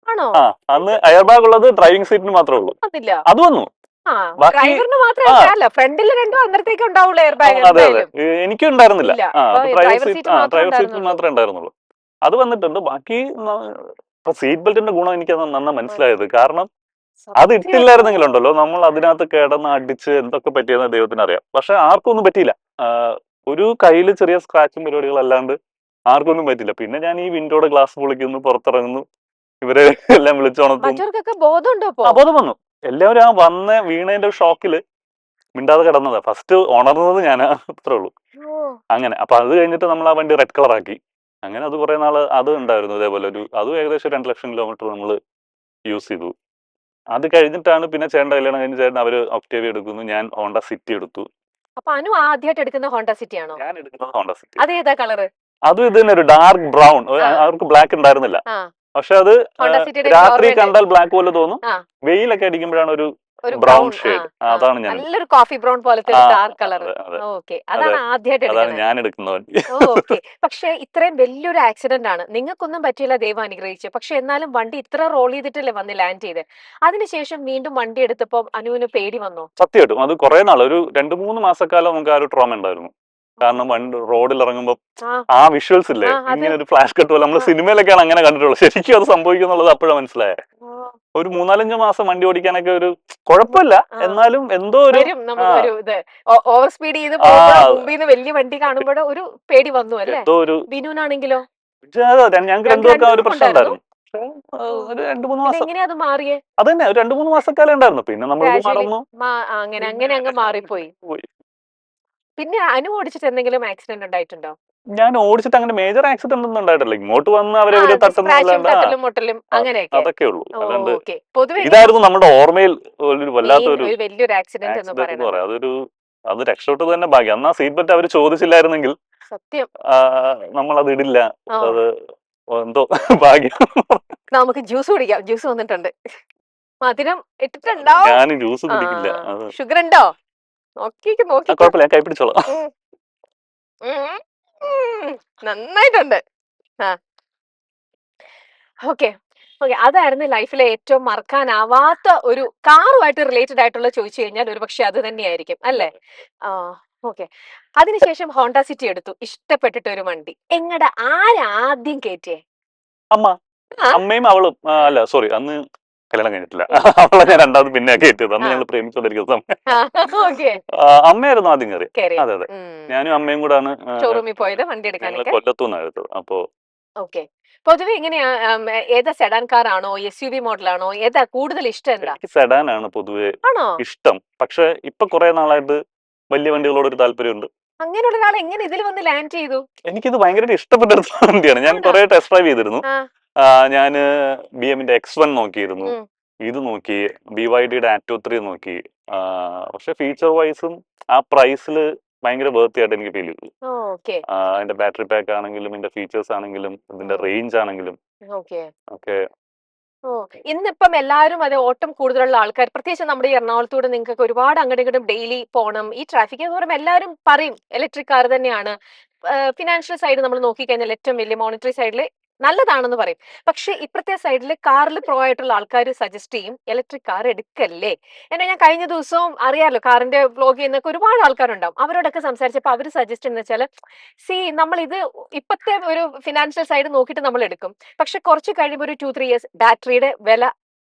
ആണോ? ആ, അന്ന് എയർ ബാഗ് ഉള്ളത് ഡ്രൈവിംഗ് സീറ്റിന് മാത്രമേ ഉള്ളൂ. വന്നില്ല. അത് വന്നു. ആ, ബാക്കി ഡ്രൈവറിന് മാത്രമല്ല, ഫ്രണ്ടിൽ രണ്ടും അന്നേരത്തേക്ക് ഉണ്ടാവുള്ളൂ എയർ ബാഗ്. അതെ അതെ, എനിക്കും ഉണ്ടായിരുന്നില്ല. ഇല്ല. ആ, അപ്പൊ ഡ്രൈവർ driver seat സീറ്റ് മാത്രമേ ഡ്രൈവർ സീറ്റിൽ ഉണ്ടായിരുന്നുള്ളൂ. മാത്രമേ ഉണ്ടായിരുന്നുള്ളൂ. അത് വന്നിട്ടുണ്ട്. ബാക്കി സീറ്റ് ബെൽറ്റിന്റെ ഗുണം എനിക്ക് നന്നായി മനസ്സിലായത്. കാരണം അത് സത്യം. ഇട്ടില്ലായിരുന്നെങ്കിലുണ്ടല്ലോ നമ്മൾ അതിനകത്ത് കിടന്ന് അടിച്ച് എന്തൊക്കെ പറ്റിയെന്ന് ദൈവത്തിന് അറിയാം. പക്ഷെ ആർക്കും ഒന്നും പറ്റിയില്ല. ഒരു കയ്യിൽ ചെറിയ സ്ക്രാച്ചും പരിപാടികളല്ലാണ്ട് ആർക്കും ഒന്നും പറ്റില്ല. പിന്നെ ഞാൻ ഈ വിൻഡോയുടെ ഗ്ലാസ് പൊളിക്കുന്നു, പുറത്തിറങ്ങുന്നു, ഇവരെ എല്ലാം വിളിച്ചോണത്തും. മറ്റവർക്കൊക്കെ ബോധമുണ്ടോ ഇപ്പോ? ബോധം വന്നു. എല്ലാവരും ആ വന്ന വീണേന്റെ ഷോക്കില് മിണ്ടാതെ കിടന്നതാ. ഫസ്റ്റ് ഉണർന്നത് ഞാൻ, അത്രേ ഉള്ളൂ. ഓ, അങ്ങനെ. അപ്പൊ അത് കഴിഞ്ഞിട്ട് നമ്മൾ ആ വണ്ടി റെഡ് കളർ ആക്കി. അങ്ങനെ അത് കുറെ നാള് അത് ഉണ്ടായിരുന്നു. ഇതേപോലെ അതും ഏകദേശം 2 ലക്ഷം കിലോമീറ്റർ നമ്മൾ യൂസ് ചെയ്തു. അത് കഴിഞ്ഞിട്ടാണ് പിന്നെ ചേട്ടൻ കല്യാണം കഴിഞ്ഞ് ചേട്ടൻ അവര് ഒക്ടേവിയ എടുക്കുന്നു, ഞാൻ ഹോണ്ട സിറ്റി എടുത്തു. അപ്പൊ അനു ആദ്യമായിട്ട് എടുക്കുന്ന ഹോണ്ട സിറ്റി ആണോ? ഞാൻ എടുക്കുന്നത് ഹോണ്ട സിറ്റി. അതേതാ കളറ്? അതും ഇത് തന്നെ, ഒരു ഡാർക്ക് ബ്രൗൺ. ആ. അവർക്ക് ബ്ലാക്ക് ഉണ്ടായിരുന്നില്ല. ആ, പക്ഷെ അത് ഹോണ്ട സിറ്റിയുടെ രാത്രി ഓർമ്മയുണ്ട്. കണ്ടാൽ ബ്ലാക്ക് പോലെ തോന്നും. ആ, വെയിലൊക്കെ അടിക്കുമ്പോഴാണ് ഒരു ഒരു ബ്രൗൺ ബ്രൗൺ. ഷെയ്ഡ്. അതാണ് ഞാൻ. നല്ലൊരു കോഫി ബ്രൗൺ പോലത്തെ ആ, ഡാർക്ക് കളർ. അതെ അതെ ഓക്കെ, അതാണ് ആദ്യമായിട്ട് അതാണ് എടുക്കുന്നത്. ഞാൻ എടുക്കുന്ന വണ്ടി. ഓക്കെ. പക്ഷെ ഇത്രയും വലിയൊരു ആക്സിഡന്റ് ആണ്, നിങ്ങൾക്കൊന്നും പറ്റിയില്ല, ദൈവം അനുഗ്രഹിച്ചു. പക്ഷെ എന്നാലും വണ്ടി ഇത്ര റോൾ ചെയ്തിട്ടല്ലേ വന്ന് ലാൻഡ് ചെയ്ത്. അതിനുശേഷം വീണ്ടും വണ്ടി എടുത്തപ്പോൾ അനുവിന് പേടി വന്നോ? സത്യമായിട്ടും അത് കുറെ നാൾ, ഒരു 2-3 മാസക്കാലം നമുക്ക് ആ ഒരു ട്രോമ ഉണ്ടായിരുന്നു. കാരണം വണ്ടി റോഡിൽ ഇറങ്ങുമ്പോൾ ആ, ആ വിഷ്വൽസ് ഇല്ലേ, ആ, അത് ഇങ്ങനെ ഒരു ഫ്ലാഷ് കട്ട് പോലെ. നമ്മൾ സിനിമയിലൊക്കെയാണ് അങ്ങനെ കണ്ടിട്ടുള്ളത്. ശരിക്കും അത് സംഭവിക്കുന്നുള്ളത് അപ്പോഴാണ് മനസ്സിലായത്. ഒരു 4-5 മാസം വണ്ടി ഓടിക്കാനൊക്കെ ഒരു കുഴപ്പമില്ല. ആ. എന്നാലും എന്തോ ഒരു വരും നമുക്ക് ഒരു ഇത് ഓവർ സ്പീഡ് ചെയ്ത് ആ, മുമ്പിൽ നിന്ന് വലിയ വണ്ടി കാണുമ്പോൾ ഒരു പേടി വന്നു അല്ലേ? എന്തോ ഒരു ബിനുവിനാണെങ്കിലോ? ഞങ്ങൾക്ക് രണ്ടുപേർക്കും ആ ഒരു പ്രശ്നം ഉണ്ടായിരുന്നു. പക്ഷേ ഒരു 2-3 പിന്നെ മാസം എങ്ങനെയാ അത് മാറിയേ? അത് തന്നെ, ഒരു 2-3 മാസക്കാലം ഉണ്ടായിരുന്നു. പിന്നെ നമ്മൾ ഗ്രാജുവലി മറന്നു അങ്ങനെ അങ്ങനെ അങ്ങ് മാറിപ്പോയി. പോയി. പിന്നെ അനു ഓടിച്ചിട്ട് എന്തെങ്കിലും ആക്സിഡന്റ് ഉണ്ടായിട്ടുണ്ടോ? ഞാൻ ഓടിച്ചിട്ട് അങ്ങനെ മേജർ ആക്സിഡന്റ് ഒന്നും ഉണ്ടായിട്ടില്ല. ഇങ്ങോട്ട് വന്ന് ആ, അവരെവിടെ സ്ക്രാച്ചും തട്ടുന്നല്ലാണ്ട് തട്ടലും മുട്ടലും അങ്ങനെയൊക്കെ. അതൊക്കെ ഉള്ളൂ. അല്ലാണ്ട് ഓക്കെ. പൊതുവെ ഇതായിരുന്നു നമ്മുടെ ഓർമ്മയിൽ ഒരു വല്ലാത്തൊരു ഒരു വലിയൊരു ആക്സിഡന്റ് എന്ന് ആക്സിഡന്റ് എന്ന് പറയുന്നത്. പറയാം. അത് രക്ഷപ്പെട്ടത് തന്നെ ഭാഗ്യം. അന്ന് ആ സീറ്റ് ബെൽറ്റ് അവർ ചോദിച്ചില്ലായിരുന്നെങ്കിൽ സത്യം. നമ്മൾ അത് ഇടില്ല. ആ, അത് എന്തോ ഭാഗ്യം. നമുക്ക് ജ്യൂസ് കുടിക്കാം. ജ്യൂസ് വന്നിട്ടുണ്ട്. മധുരം ഇട്ടിട്ടുണ്ടാവും. ഞാൻ ജ്യൂസ് കുടിക്കില്ല. അത് ഷുഗർ ഉണ്ടോ? നോക്കിക്ക് നോക്കി. കുഴപ്പമില്ല, ഞാൻ കൈ പിടിച്ചോളാം. നന്നായിട്ടുണ്ട്. ആ, ഓക്കെ. ഓക്കെ, അതായിരുന്നു ലൈഫിലെ ഏറ്റവും മറക്കാനാവാത്ത ഒരു കാറുമായിട്ട് റിലേറ്റഡ് ആയിട്ടുള്ള ചോദിച്ചു കഴിഞ്ഞാൽ ഒരു പക്ഷെ അത് തന്നെയായിരിക്കും അല്ലേ? ആ, ഓക്കെ. അതിനുശേഷം ഹോണ്ട സിറ്റി എടുത്തു, ഇഷ്ടപ്പെട്ടിട്ട് ഒരു വണ്ടി. ആരാദ്യം കയറ്റിയേ? അമ്മ, ആ, അമ്മയും അവളും. അല്ല സോറി, അന്ന് കല്യാണം കഴിഞ്ഞിട്ടില്ല. അവളെ ഞാൻ രണ്ടാമത് പിന്നെ കയറ്റിയത്. അന്ന് ഞങ്ങൾ പ്രേമിച്ചോണ്ടിരിക്കുന്ന സമയം ഓക്കെ. അമ്മയായിരുന്നു ആദ്യം കയറി. കയറി. അതെ അതെ, ഞാനും അമ്മയും കൂടാണ് ഷോറൂമിൽ പോയത് വണ്ടി ഞങ്ങൾ എടുക്കാനൊക്കെ. കൊല്ലത്തുനിന്നാണ് എടുത്തത്. അപ്പോ ഓക്കെ. പൊതുവെ എങ്ങനെയാ, ഏതാ സെഡാൻ കാർ ആണോ SUV മോഡലാണോ, ഏതാ കൂടുതൽ ഇഷ്ടം? എന്താ? എനിക്ക് സെഡാൻ ആണ് പൊതുവെ ആണോ? ഇഷ്ടം. പക്ഷെ ഇപ്പൊ കുറെ നാളായിട്ട് വലിയ വണ്ടികളോട് ഒരു താല്പര്യമുണ്ട്. അങ്ങനെയുള്ള ഒരാൾ എങ്ങനെ ഇതിൽ വന്ന് ലാൻഡ് ചെയ്തു? എനിക്കിത് ഭയങ്കരമായിട്ട് ഇഷ്ടപ്പെട്ട ഒരു വണ്ടിയാണ്. ഞാൻ ആണോ? കുറെ ടെസ്റ്റ് ഡ്രൈവ് ചെയ്തിരുന്നു. ആ, ഞാന് BMന്റെ X1 നോക്കിയിരുന്നു, ഉം. ഇത് നോക്കി, BYDയുടെ Atto 3 നോക്കി. പക്ഷെ ഫീച്ചർ വൈസും ആ പ്രൈസിൽ ഭയങ്കര വേർത്തി ആയിട്ട് എനിക്ക് ഫീൽ ചെയ്തു. ഓക്കെ. അതിന്റെ ബാറ്ററി പാക്ക് ആണെങ്കിലും, ഇതിന്റെ ഫീച്ചേഴ്സ് ആണെങ്കിലും, ഇതിന്റെ റേഞ്ച് ആണെങ്കിലും ഓക്കെ. ഒക്കെ. ഓ, ഇന്നിപ്പം എല്ലാവരും അതെ, ഓട്ടം കൂടുതലുള്ള ആൾക്കാർ, പ്രത്യേകിച്ച് നമ്മുടെ ഈ എറണാകുളത്തൂടെ നിങ്ങൾക്ക് ഒരുപാട് അങ്ങോട്ടും ഇങ്ങോട്ടും ഡെയിലി പോകണം. ഈ ട്രാഫിക് എന്ന് പറയുമ്പോൾ എല്ലാവരും പറയും ഇലക്ട്രിക് കാർ തന്നെയാണ്. ഫിനാൻഷ്യൽ സൈഡ് നമ്മൾ നോക്കിക്കഴിഞ്ഞാൽ ഏറ്റവും വലിയ മോണിറ്ററി സൈഡിൽ നല്ലതാണെന്ന് പറയും. പക്ഷെ ഇപ്പഴത്തെ സൈഡിൽ കാറിൽ പ്രോ ആയിട്ടുള്ള ആൾക്കാർ സജസ്റ്റ് ചെയ്യും ഇലക്ട്രിക് കാർ എടുക്കല്ലേ. എന്നാ ഞാൻ കഴിഞ്ഞ ദിവസവും അറിയാലോ, കാറിന്റെ വ്ലോഗ് ചെയ്യുന്നൊക്കെ ഒരുപാട് ആൾക്കാരുണ്ടാവും. അവരോടൊക്കെ സംസാരിച്ചപ്പോൾ അവർ സജസ്റ്റ് എന്ന് വെച്ചാൽ, നമ്മൾ ഇത് ഇപ്പത്തെ ഒരു ഫിനാൻഷ്യൽ സൈഡ് നോക്കിയിട്ട് നമ്മൾ എടുക്കും. പക്ഷെ കുറച്ച് കഴിയുമ്പോൾ ഒരു 2-3 ഇയേഴ്സ് ബാറ്ററിയുടെ വില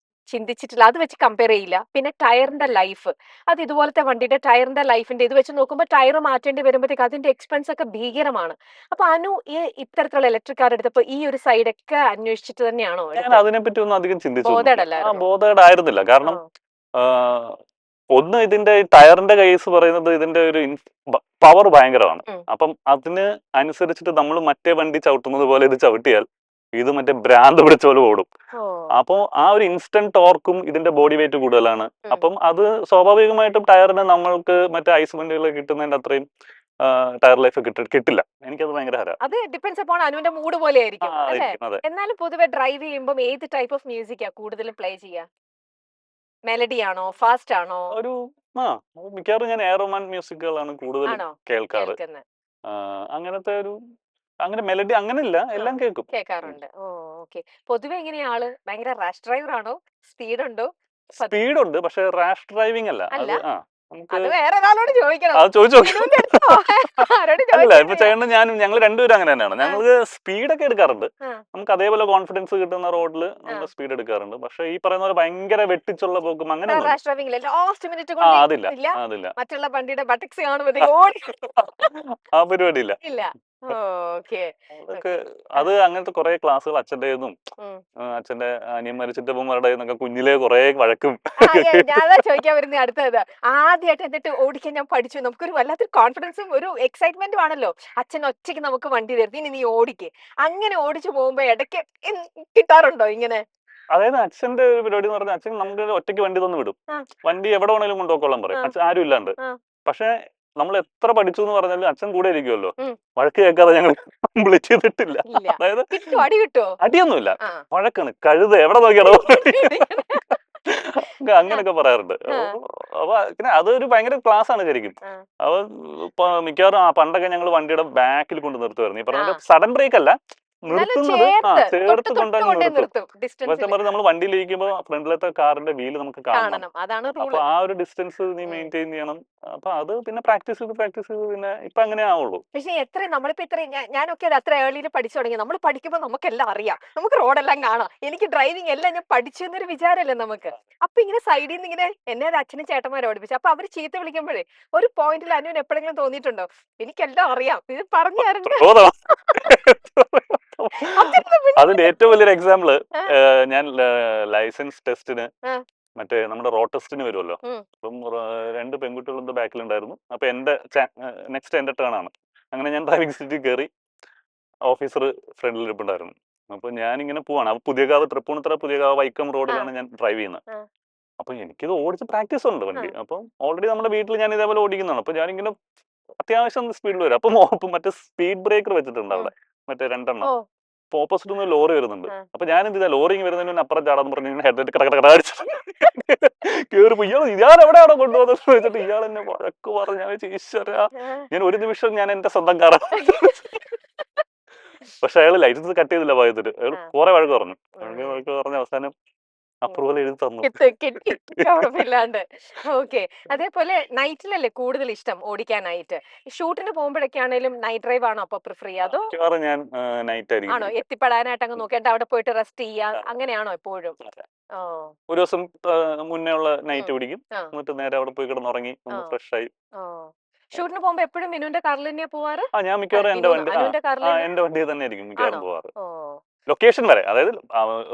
ചിന്തിച്ചിട്ടില്ല, അത് വെച്ച് കമ്പയർ ചെയ്യില്ല. പിന്നെ ടയറിന്റെ ലൈഫ്, അത് ഇതുപോലത്തെ വണ്ടിയുടെ ടയറിന്റെ ലൈഫിന്റെ ഇത് വെച്ച് നോക്കുമ്പോൾ ടയർ മാറ്റേണ്ടി വരുമ്പോഴത്തേക്ക് അതിന്റെ എക്സ്പെൻസ് ഒക്കെ ഭീകരമാണ്. അപ്പൊ അനു ഈ ഇത്തരത്തിലുള്ള ഇലക്ട്രിക് കാർ എടുത്തപ്പോ ഈ ഒരു സൈഡ് ഒക്കെ അന്വേഷിച്ചിട്ട് തന്നെയാണോ ഞാൻ എടുത്തത്? അതിനെപ്പറ്റി ഒന്നും അധികം ബോധേഡല്ലായിരുന്നോ? ബോധേഡായിരുന്നില്ല. കാരണം ഒന്ന്, ഇതിന്റെ ടയറിന്റെ കേസ് പറയുന്നത് ഇതിന്റെ ഒരു പവർ ഭയങ്കരമാണ്. ഉം. അപ്പം അതിന് അനുസരിച്ചിട്ട് നമ്മൾ മറ്റേ വണ്ടി ചവിട്ടുന്നത് പോലെ ഇത് ചവിട്ടിയാൽ ഇത് മറ്റേ ഭ്രാന്ത് പിടിച്ച പോലെ ഓടും. ഓ, അപ്പോൾ ആ ഒരു ഇൻസ്റ്റന്റ് ടോർക്കും ഇതിന്റെ ബോഡി വെയിറ്റ് കൂടുതലാണ്. ഉം. അപ്പം അത് സ്വാഭാവികമായിട്ടും ടയറിന് നമ്മൾക്ക് മറ്റേ ഐസ് വണ്ടികൾ കിട്ടുന്നതിന്റെ അത്രയും ടയർ ലൈഫ് കിട്ടില്ല. എനിക്കത് ഭയങ്കര ഹര. അത് ഡിപ്പെൻഡ്സ് അപ്പോൺ അനുവിന്റെ മൂഡ് പോലെ ആയിരിക്കും അല്ലേ? അതെ. എന്നാലും പൊതുവെ ഡ്രൈവ് ചെയ്യുമ്പോൾ ഏത് ടൈപ്പ് ഓഫ് മ്യൂസിക്കാ കൂടുതലും പ്ലേ ചെയ്യാ? മെലഡി ആണോ ഫാസ്റ്റ് ആണോ? ഒരു മിക്കവാറും ഞാൻ എയറോമാൻ മ്യൂസിക്കുകളാണ് കൂടുതലും ആണോ കേൾക്കാറ്. കേൾക്കുന്നത്? അങ്ങനത്തെ അങ്ങനെ മെലഡി അങ്ങനെയില്ല, എല്ലാം കേൾക്കും. കേൾക്കാറുണ്ട്. ഓ ഓക്കെ. പൊതുവെ എങ്ങനെയാ ആള്? ഭയങ്കര റാഷ് ഡ്രൈവർ ആണോ? സ്പീഡ് ഉണ്ടോ? സ്പീഡ് ഉണ്ട്, പക്ഷെ റാഷ് ഡ്രൈവിംഗ് അല്ല. അല്ല. നമുക്ക് അത് വേറെ ഒരാളോട് ചോദിക്കണം. അത് ചോദിച്ചു നോക്കി. അനുവിന്റെ അടുത്തോ? ആരോട് അല്ല, ഇപ്പൊ ചോദിക്കണ്ടേ? ചേട്ടനും ഞാനും ഞങ്ങൾ രണ്ടുപേരും അങ്ങനെ തന്നെയാണ്. ഞങ്ങൾക്ക് സ്പീഡൊക്കെ എടുക്കാറുണ്ട്. ആ, നമുക്ക് അതേപോലെ കോൺഫിഡൻസ് കിട്ടുന്ന റോഡിൽ നമ്മൾ സ്പീഡ് എടുക്കാറുണ്ട്. പക്ഷെ ഈ പറയുന്ന പോലെ ഭയങ്കര വെട്ടിച്ചുള്ള പോക്കും അങ്ങനെയൊന്നും റാഷ് ഡ്രൈവിംഗില്ല. ലാസ്റ്റ് മിനിറ്റ് കൊണ്ട് അതില്ല. ഇല്ല. അതില്ല. മറ്റുള്ള വണ്ടിയുടെ ബട്ടക്സ് കാണുമ്പോഴത്തേക്ക് ഓടി ആ പരിപാടി ഇല്ല. ഇല്ല. ഓക്കെ. അതൊക്കെ അത് അങ്ങനത്തെ കുറെ ക്ലാസ്സുകൾ അച്ഛൻ്റെ അച്ഛന്റെ അനിയന്മാര് ചിറ്റപ്പന്മാരുടെ നിന്നൊക്കെ കുഞ്ഞിലെ കുറെ വഴക്കും ഞാനതാ ചോദിക്കാൻ വരുന്നത് അടുത്തത്. ആദ്യമായിട്ട് എന്നിട്ട് ഓടിക്കാൻ ഞാൻ പഠിച്ചു. നമുക്കൊരു വല്ലാത്തൊരു കോൺഫിഡൻസും ഒരു എക്സൈറ്റ്മെന്റും ആണല്ലോ. അച്ഛൻ ഒറ്റയ്ക്ക് നമുക്ക് വണ്ടി തരുന്നു, ഇനി നീ ഓടിക്ക്. അങ്ങനെ ഓടിച്ചു പോകുമ്പോ ഇടയ്ക്ക് കിട്ടാറുണ്ടോ ഇങ്ങനെ? അതായത് അച്ഛന്റെ ഒരു പരിപാടി എന്ന് പറഞ്ഞാൽ അച്ഛൻ നമുക്ക് ഒറ്റയ്ക്ക് വണ്ടി തന്നു വിടും. വണ്ടി എവിടെ വേണേലും കൊണ്ടുപോയിക്കോളാൻ പറയും, അച്ഛൻ ആരും ഇല്ലാണ്ട്. പക്ഷെ നമ്മൾ എത്ര പഠിച്ചു എന്ന് പറഞ്ഞാലും അച്ഛൻ കൂടെ ഇരിക്കുമല്ലോ. വഴക്ക് കേൾക്കാതെ ഞങ്ങൾ കംപ്ലീറ്റ് ചെയ്തിട്ടില്ല. അതായത് അടിയൊന്നുമില്ല, വഴക്കാണ്. കഴുത എവിടെ നോക്കിയാണോ അങ്ങനെയൊക്കെ പറയാറുണ്ട്. അപ്പൊ പിന്നെ അതൊരു ഭയങ്കര ക്ലാസ് ആണ് ശരിക്കും. അപ്പൊ മിക്കവാറും പണ്ടൊക്കെ ഞങ്ങൾ വണ്ടിയുടെ ബാക്കിൽ കൊണ്ട് നിർത്തുമായിരുന്നു. ഈ പറഞ്ഞ സഡൻ ബ്രേക്ക് അല്ല, നിർത്തുന്നത് ചേർത്ത് കൊണ്ടുവന്ന് നിർത്തും. പക്ഷെ പറഞ്ഞ് നമ്മൾ വണ്ടിയിലിരിക്കുമ്പോ ഫ്രണ്ടിലത്തെ കാറിന്റെ വീല് നമുക്ക് കാണണം. അപ്പൊ ആ ഒരു ഡിസ്റ്റൻസ് നീ മെയിൻറ്റെയിൻ ചെയ്യണം. അപ്പൊ അത് പിന്നെ പ്രാക്ടീസ് ചെയ്ത് പിന്നെ ഇപ്പൊ അങ്ങനെ ആവുള്ളൂ. പക്ഷെ നമ്മളിപ്പോ ഞാനൊക്കെ അത് അത്ര ഏർലിയിൽ പഠിച്ചു തുടങ്ങി. നമ്മൾ പഠിക്കുമ്പോൾ നമുക്കെല്ലാം അറിയാം, നമുക്ക് റോഡെല്ലാം കാണാം, എനിക്ക് ഡ്രൈവിംഗ് എല്ലാം ഞാൻ പഠിച്ചു എന്നൊരു വിചാരമല്ലേ നമുക്ക്. അപ്പൊ ഇങ്ങനെ സൈഡിൽ നിന്ന് ഇങ്ങനെ എന്നെ അച്ഛനും ചേട്ടന്മാരെ ഓടിപ്പിച്ചു. അപ്പൊ അവര് ചീത്ത വിളിക്കുമ്പോഴേ ഒരു പോയിന്റിൽ അനുവിന് എപ്പോഴെങ്കിലും തോന്നിയിട്ടുണ്ടോ എനിക്കെല്ലാം അറിയാം, ഇത് പറഞ്ഞു തരണ്ട? അതിന്റെ ഏറ്റവും വലിയൊരു എക്സാമ്പിള്, ഞാൻ ലൈസൻസ് ടെസ്റ്റിന് മറ്റേ നമ്മുടെ റോഡ് ടെസ്റ്റിന് വരുമല്ലോ. അപ്പം 2 പെൺകുട്ടികൾ ബാക്കിലുണ്ടായിരുന്നു. അപ്പൊ നെക്സ്റ്റ് എന്റെ ടേൺ ആണ്. അങ്ങനെ ഞാൻ ഡ്രൈവിംഗ് സീറ്റിൽ കയറി, ഓഫീസർ ഫ്രണ്ടിൽ ഇരിപ്പുണ്ടായിരുന്നു. അപ്പൊ ഞാനിങ്ങനെ പോവാണ്. അപ്പൊ തൃപ്പൂണിത്തുറ പുതിയകാവ് വൈക്കം റോഡിലാണ് ഞാൻ ഡ്രൈവ് ചെയ്യുന്നത്. അപ്പൊ എനിക്കിത് ഓടിച്ച് പ്രാക്ടീസ് ഉണ്ട് വണ്ടി. അപ്പം ഓൾറെഡി നമ്മുടെ വീട്ടിൽ ഞാൻ ഇതേപോലെ ഓടിക്കുന്നതാണ്. അപ്പൊ ഞാനിങ്ങനെ അത്യാവശ്യം സ്പീഡിൽ വരും. അപ്പൊ മറ്റേ സ്പീഡ് ബ്രേക്കർ വെച്ചിട്ടുണ്ട് അവിടെ, മറ്റേ 2 എണ്ണം. അപ്പൊ ഓപ്പോസിറ്റ് നിന്ന് ലോറി വരുന്നുണ്ട്. അപ്പൊ ഞാൻ എന്ത് ചെയ്താ, ലോറി വരുന്നതിന് അപ്പുറം ചാടാന്ന് പറഞ്ഞ് ഹെഡ് കട അടിച്ചു കയറിപ്പോ ഞാൻ എവിടെയാണോ കൊണ്ടുപോകുന്നത് വെച്ചിട്ട് ഇയാൾ എന്നെ വഴക്ക് പറഞ്ഞ ഈശ്വര. ഞാൻ ഒരു നിമിഷം ഞാൻ എന്റെ സ്വന്തം കാറാ. പക്ഷെ അയാൾ ലൈസൻസ് കട്ട് ചെയ്തില്ല ഭാഗത്തിട്ട്. അയാൾ കുറെ വഴക്ക് പറഞ്ഞു. അവസാനം അപ്രൂവൽ എഴുതി തന്നു. കുഴപ്പമില്ലാണ്ട്. ഓക്കെ. അതേപോലെ നൈറ്റിലല്ലേ കൂടുതൽ ഇഷ്ടം ഓടിക്കാനായിട്ട്? ഷൂട്ടിന് പോകുമ്പോഴൊക്കെ ആണെങ്കിലും നൈറ്റ് ഡ്രൈവ് ആണോ അപ്പൊ പ്രിഫർ ചെയ്യാ? അതോ ഞാൻ നൈറ്റ് ആയിരിക്കും ആണോ എത്തിപ്പെടാനായിട്ട് അങ്ങ് നോക്കേണ്ട, അവിടെ പോയിട്ട് റെസ്റ്റ് ചെയ്യാ, അങ്ങനെയാണോ എപ്പോഴും? ഒരു ദിവസം മുന്നേ ഉള്ള നൈറ്റ് പിടിക്കും, എന്നിട്ട് നേരെ അവിടെ പോയി കിടന്നുറങ്ങി ഒന്ന് ഫ്രഷ് ആയി. ഷൂട്ടിന് പോകുമ്പോ എപ്പോഴും മിനുവിന്റെ കാറിൽ തന്നെയാ പോവാറ്? ഞാൻ മിക്കവാറും എന്റെ വണ്ടി തന്നെ ആയിരിക്കും മിക്കവാറും പോവാറ്. ലൊക്കേഷൻ വരെ, അതായത്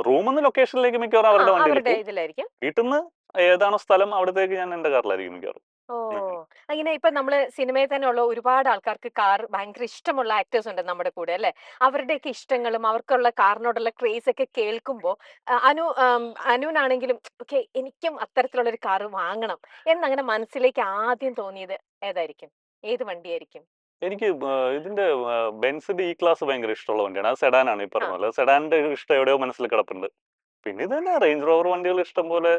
റൂമിൽ നിന്ന് ലൊക്കേഷനിലേക്ക് മിക്കവാറും അവരുടെ വണ്ടിയിലായിരിക്കും. വീട്ടിൽ നിന്ന് ഏതാണോ സ്ഥലം അവിടത്തേക്ക് ഞാൻ എന്റെ കാറിലായിരിക്കും മിക്കവാറും. അങ്ങനെ ഇപ്പൊ നമ്മള് സിനിമയിൽ തന്നെ ഉള്ള ഒരുപാട് ആൾക്കാർക്ക് കാർ ഭയങ്കര ഇഷ്ടമുള്ള ആക്ടേഴ്സ് ഉണ്ട് നമ്മുടെ കൂടെ അല്ലെ. അവരുടെയൊക്കെ ഇഷ്ടങ്ങളും അവർക്കുള്ള കാറിനോടുള്ള ക്രേസ് ഒക്കെ കേൾക്കുമ്പോ അനുവിനാണെങ്കിലും ഓക്കെ എനിക്കും അത്തരത്തിലുള്ള ഒരു കാർ വാങ്ങണം എന്നങ്ങനെ മനസ്സിലേക്ക് ആദ്യം തോന്നിയത് ഏതായിരിക്കും? ഏത് വണ്ടിയായിരിക്കും? എനിക്ക് ഇതിന്റെ ബെൻസിന്റെ ഇ ക്ലാസ് ഭയങ്കര ഇഷ്ടമുള്ള വണ്ടിയാണ്. അത് സെഡാനാണ്. ഈ പറഞ്ഞ പോലെ സെഡാനിന്റെ ഇഷ്ടം എവിടെയോ മനസ്സിൽ കിടപ്പുണ്ട്. പിന്നെ ഇത് തന്നെ റേഞ്ച് റോവർ വണ്ടികൾ ഇഷ്ടം പോലെ